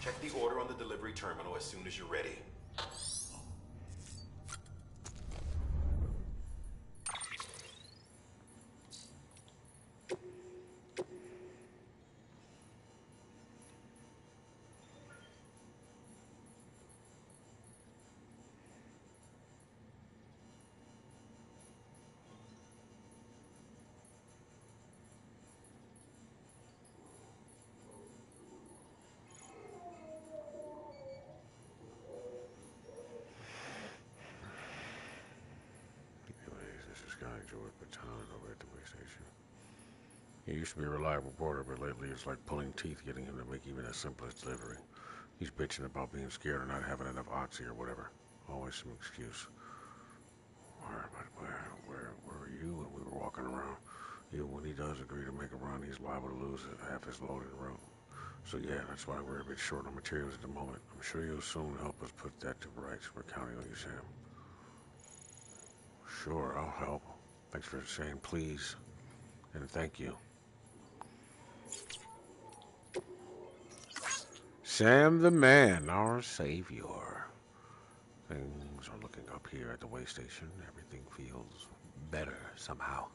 Check the order on the delivery terminal as soon as you're ready.
Over at the way station. He used to be a reliable reporter, but lately it's like pulling teeth getting him to make even the simplest delivery. He's bitching about being scared or not having enough oxy or whatever. Always some excuse. Where were you when we were walking around? Even when he does agree to make a run, he's liable to lose half his load in the room. So yeah, that's why we're a bit short on materials at the moment. I'm sure you'll soon help us put that to rights. We're counting on you, Sam. Sure, I'll help. Thanks for saying please, and thank you. Sam the man, our savior. Things are looking up here at the way station. Everything feels better somehow.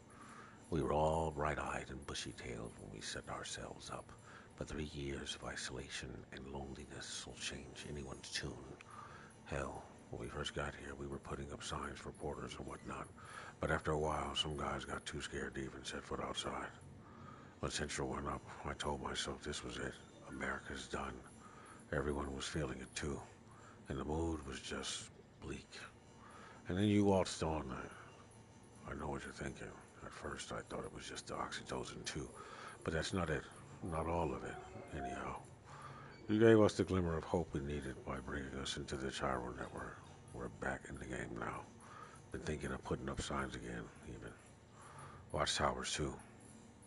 We were all bright-eyed and bushy-tailed when we set ourselves up. But 3 years of isolation and loneliness will change anyone's tune. Hell, when we first got here, we were putting up signs for porters and whatnot. But after a while, some guys got too scared to even set foot outside. When Central went up, I told myself this was it. America's done. Everyone was feeling it too. And the mood was just bleak. And then you waltzed on. I know what you're thinking. At first, I thought it was just the oxytocin too. But that's not it. Not all of it, anyhow. You gave us the glimmer of hope we needed by bringing us into the Gyro network. We're back in the game now. Been thinking of putting up signs again, even. Watchtowers, too.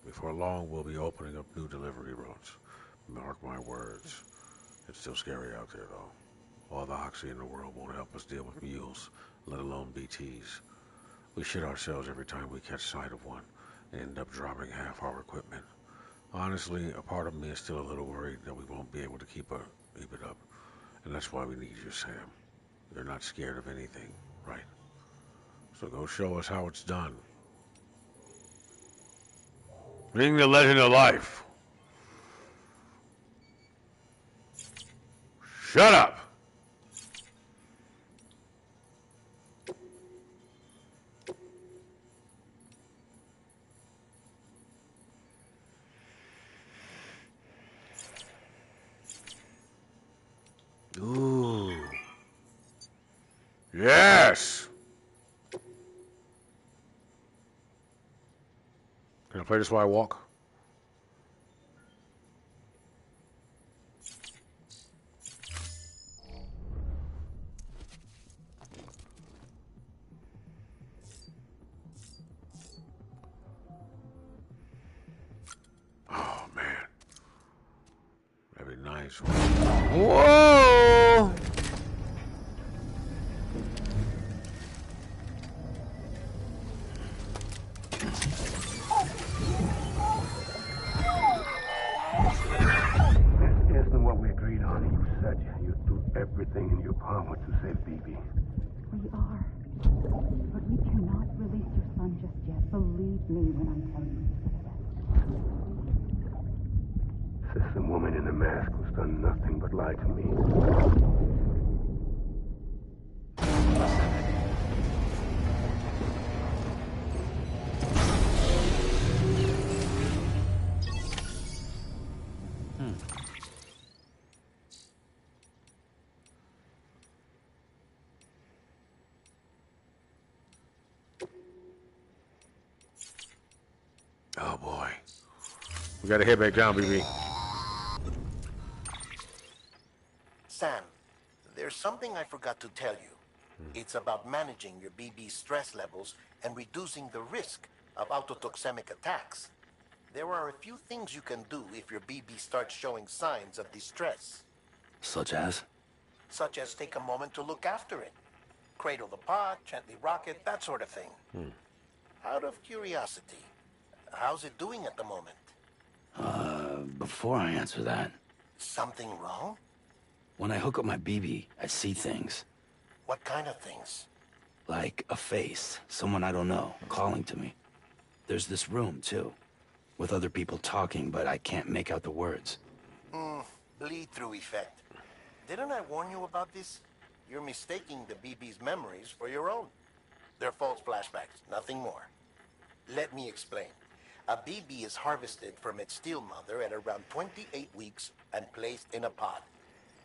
Before long, we'll be opening up new delivery routes. Mark my words. It's still scary out there, though. All the oxy in the world won't help us deal with mules, let alone BTs. We shit ourselves every time we catch sight of one and end up dropping half our equipment. Honestly, a part of me is still a little worried that we won't be able to keep it up. And that's why we need you, Sam. You're not scared of anything, right? So go show us how it's done. Bring the legend of life. Shut up! Ooh. Yes! Can I play this while I walk? Oh, man. That'd be nice. Whoa!
You do everything in your power to save BB.
We are. believe me when I tell you this.
Says the woman in the mask who's done nothing but lie to me.
Oh boy. We gotta head back down, BB.
Sam, there's something I forgot to tell you. It's about managing your BB stress levels and reducing the risk of autotoxemic attacks. There are a few things you can do if your BB starts showing signs of distress.
Such as?
Such as take a moment to look after it. Cradle the pot, gently rock it, that sort of thing. Out of curiosity, how's it doing at the moment?
Before I answer that...
Something wrong?
When I hook up my BB, I see things.
What kind of things?
Like a face, someone I don't know, calling to me. There's this room, too, with other people talking, but I can't make out the words.
Bleed-through effect. Didn't I warn you about this? You're mistaking the BB's memories for your own. They're false flashbacks, nothing more. Let me explain. A BB is harvested from its steel mother at around 28 weeks and placed in a pod.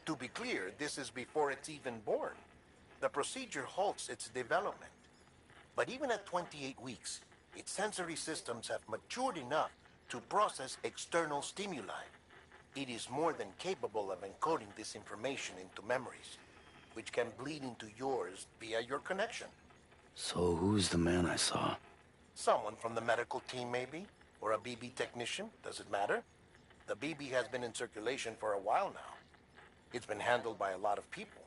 To be clear, this is before it's even born. The procedure halts its development. But even at 28 weeks, its sensory systems have matured enough to process external stimuli. It is more than capable of encoding this information into memories, which can bleed into yours via your connection.
So who's the man I saw?
Someone from the medical team, maybe? Or a BB technician? Does it matter? The BB has been in circulation for a while now. It's been handled by a lot of people.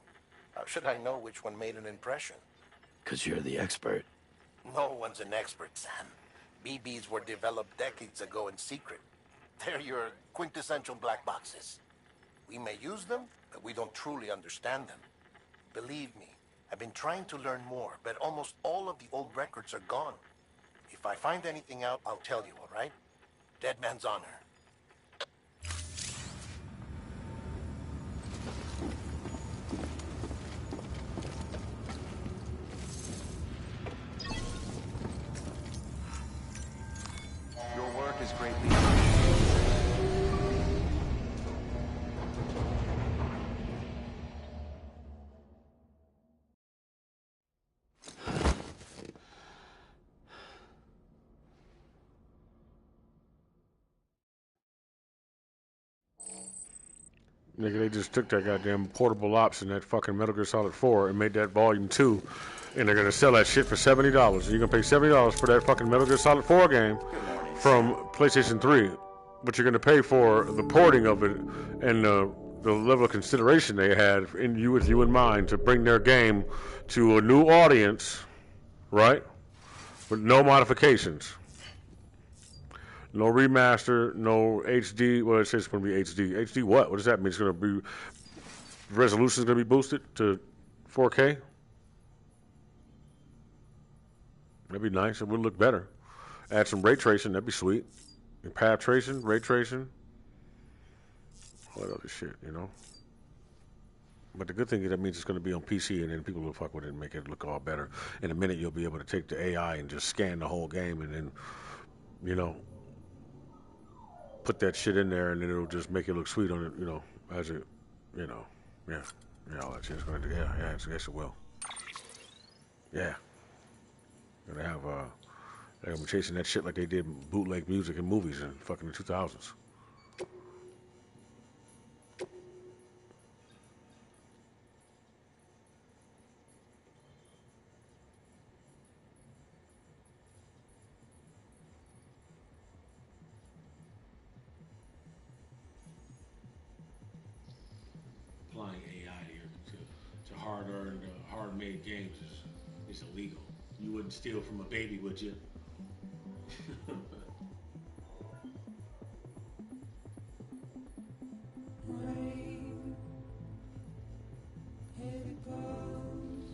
How should I know which one made an impression?
'Cause you're the expert.
No one's an expert, Sam. BBs were developed decades ago in secret. They're your quintessential black boxes. We may use them, but we don't truly understand them. Believe me, I've been trying to learn more, but almost all of the old records are gone. If I find anything out, I'll tell you, all right? Dead man's honor.
Your work is greatly
Nigga, they just took that goddamn portable ops in that fucking Metal Gear Solid 4 and made that Volume 2, and they're gonna sell that shit for $70. You're gonna pay $70 for that fucking Metal Gear Solid 4 game from PlayStation 3, but you're gonna pay for the porting of it and the level of consideration they had with you in mind to bring their game to a new audience, right? With no modifications. No remaster, no HD. Well, it says it's going to be HD. HD what? What does that mean? It's going to be... resolution is going to be boosted to 4K? That'd be nice. It would look better. Add some ray tracing. That'd be sweet. And path tracing, ray tracing. What other shit, you know? But the good thing is that means it's going to be on PC, and then people will fuck with it and make it look all better. In a minute, you'll be able to take the AI and just scan the whole game, and then, you know, put that shit in there, and then it'll just make it look sweet on it, you know, as it, you know, yeah, all that shit's going to do, yes, it will. Yeah. Gonna have, they're gonna be chasing that shit like they did bootleg music in movies in fucking the 2000s.
Applying AI to hard-earned, hard-made games is illegal. You wouldn't steal from a baby, would you?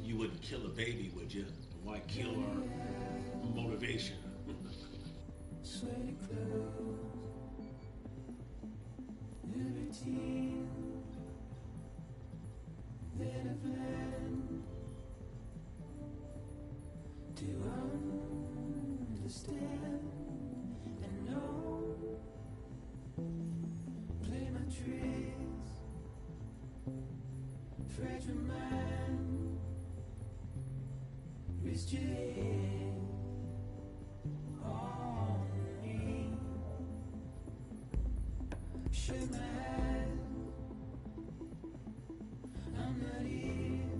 You wouldn't kill a baby, would you? Why kill our motivation?
Sweaty clothes, libertine, then I've learned to understand and know, play my tricks, fragile mind, wrist your head on me, shake my hand, I'm not here.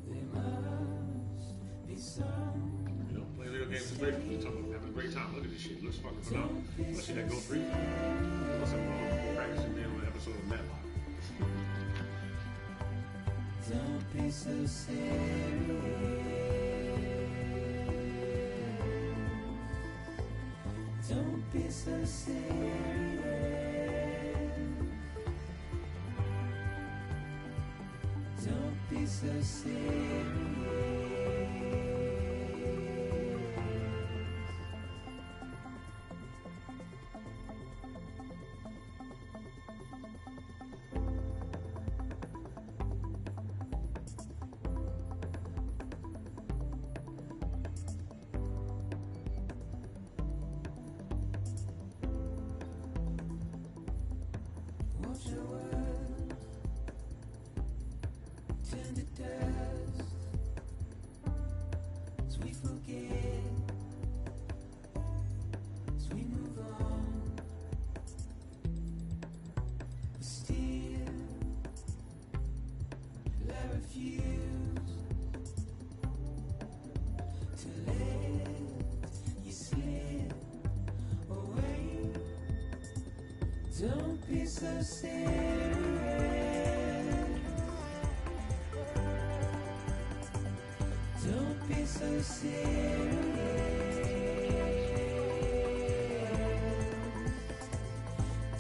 There must be some.
You know, play video games is great. You're talking about having a great time. Look at this shit. It looks fucking phenomenal. Let's see that go 3. Plus, I'm practicing being on an episode of Matlock.
Don't be so serious. Don't be so serious. Don't be so serious. Watch your words turn to dust as we forget, as we move on. But still, I refuse to let you slip away. Don't be so serious. Don't be so serious.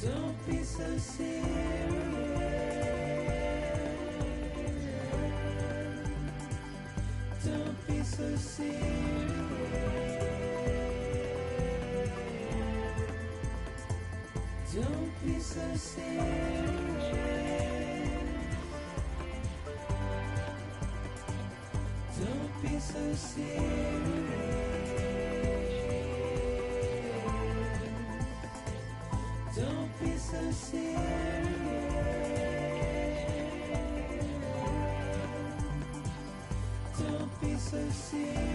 Don't be so serious. Don't be so serious. Don't be so serious. Don't be so serious. Don't be so serious. Don't be so serious.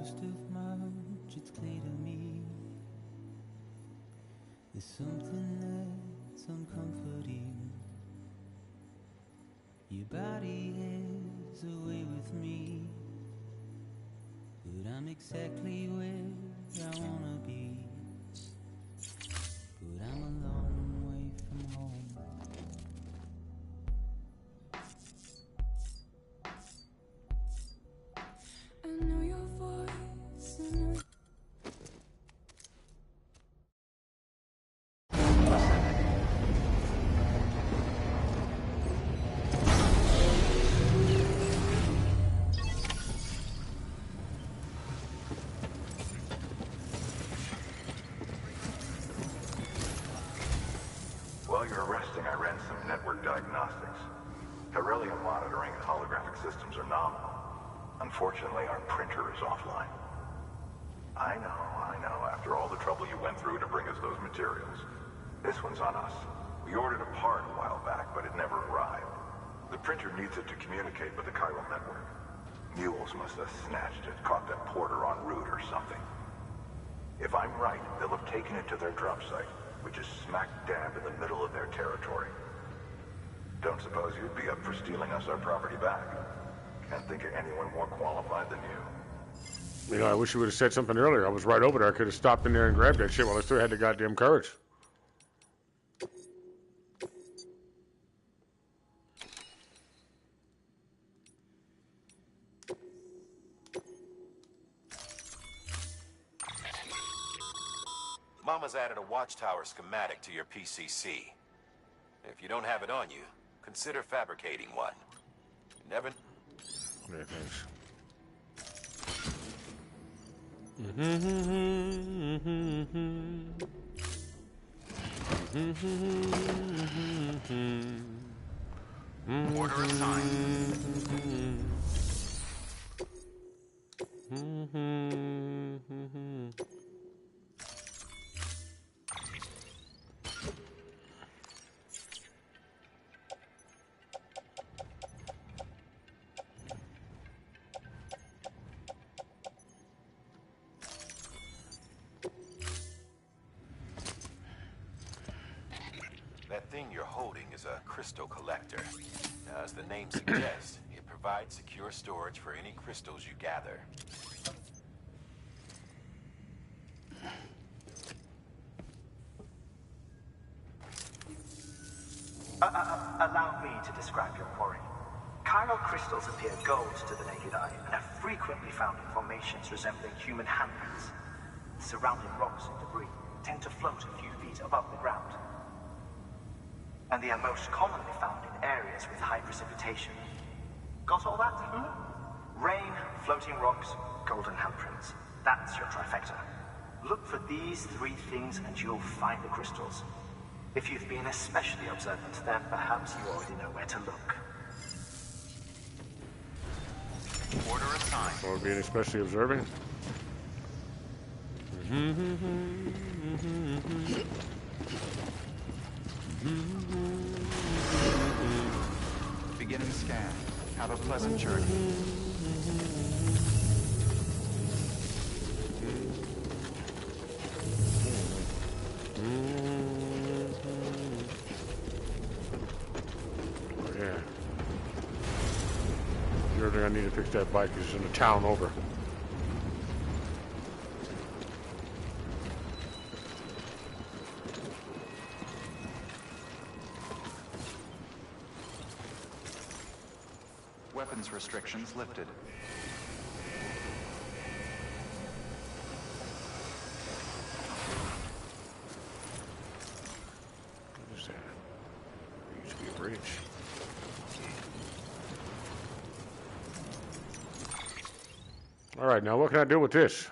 just of much, it's clear to me. There's something that's uncomforting. Your body is away with me, but I'm exactly where I wanna be. But I'm a long way from home. I know your voice, I know.
While you're resting, I ran some network diagnostics. Beryllium monitoring and holographic systems are nominal. Unfortunately, our printer is offline. I know. After all the trouble you went through to bring us those materials. This one's on us. We ordered a part a while back, but it never arrived. The printer needs it to communicate with the chiral network. Mules must have snatched it, caught that porter en route or something. If I'm right, they'll have taken it to their drop site, which is smack dab in the middle of their territory. Don't suppose you'd be up for stealing us our property back? Can't think of anyone more qualified than you.
You know, I wish you would have said something earlier. I was right over there. I could have stopped in there and grabbed that shit while I still had the goddamn courage.
Mama's added a watchtower schematic to your PCC. If you don't have it on you, consider fabricating one. Never...
Yeah, thanks.
Order assigned.
That thing you're holding is a crystal collector. Now, as the name suggests, it provides secure storage for any crystals you gather.
Allow me to describe your quarry. Chiral crystals appear gold to the naked eye and are frequently found in formations resembling human handprints. Surrounding rocks and debris tend to float a few feet above the ground. And they are most commonly found in areas with high precipitation. Got all that? Rain, floating rocks, golden handprints. That's your trifecta. Look for these three things and you'll find the crystals. If you've been especially observant, then perhaps you already know where to look.
Order assigned.
Or being especially observing.
Beginning scan. Have a pleasant journey.
Yeah. The other thing I need to fix that bike is in the town over.
Weapons restrictions lifted.
What is that? There used to be a bridge. All right, now what can I do with this?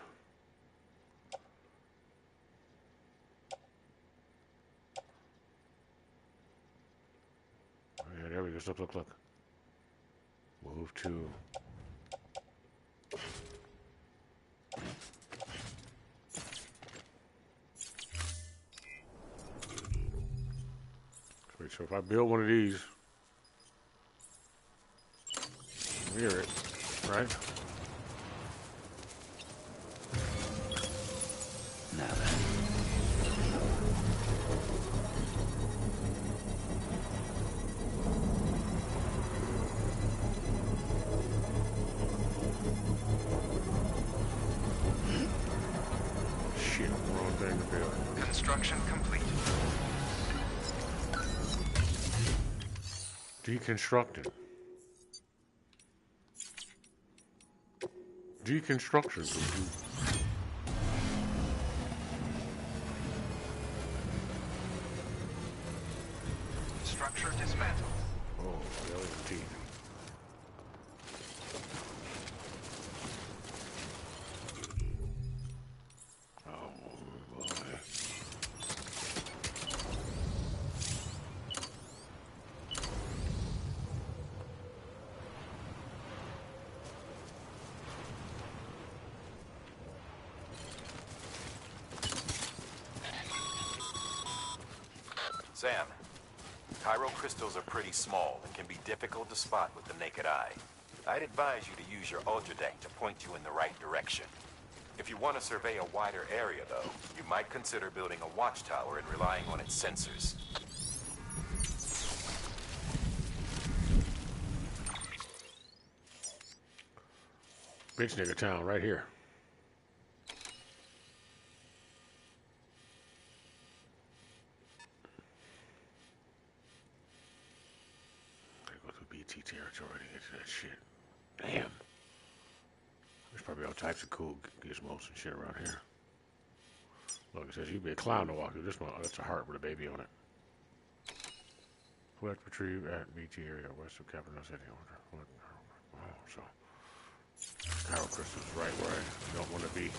Oh, yeah, there we go. Look. Move to. Wait, so if I build one of these, near it, right? Deconstructing. Deconstruction.
Structure dismantled.
Oh, alien teeth. Oh, boy.
Sam, Cairo crystals are pretty small and can be difficult to spot with the naked eye. I'd advise you to use your ultradeck to point you in the right direction. If you want to survey a wider area, though, you might consider building a watchtower and relying on its sensors.
Bitch nigga town right here. Gotta go through BT territory to get to that shit. Damn. There's probably all types of cool gizmos and shit around here. Look, it says you'd be a clown to walk through this one. Oh, that's a heart with a baby on it. Collect, retrieve at BT area west of Capital City. Oh, so Cairo crystals right where I don't want to be.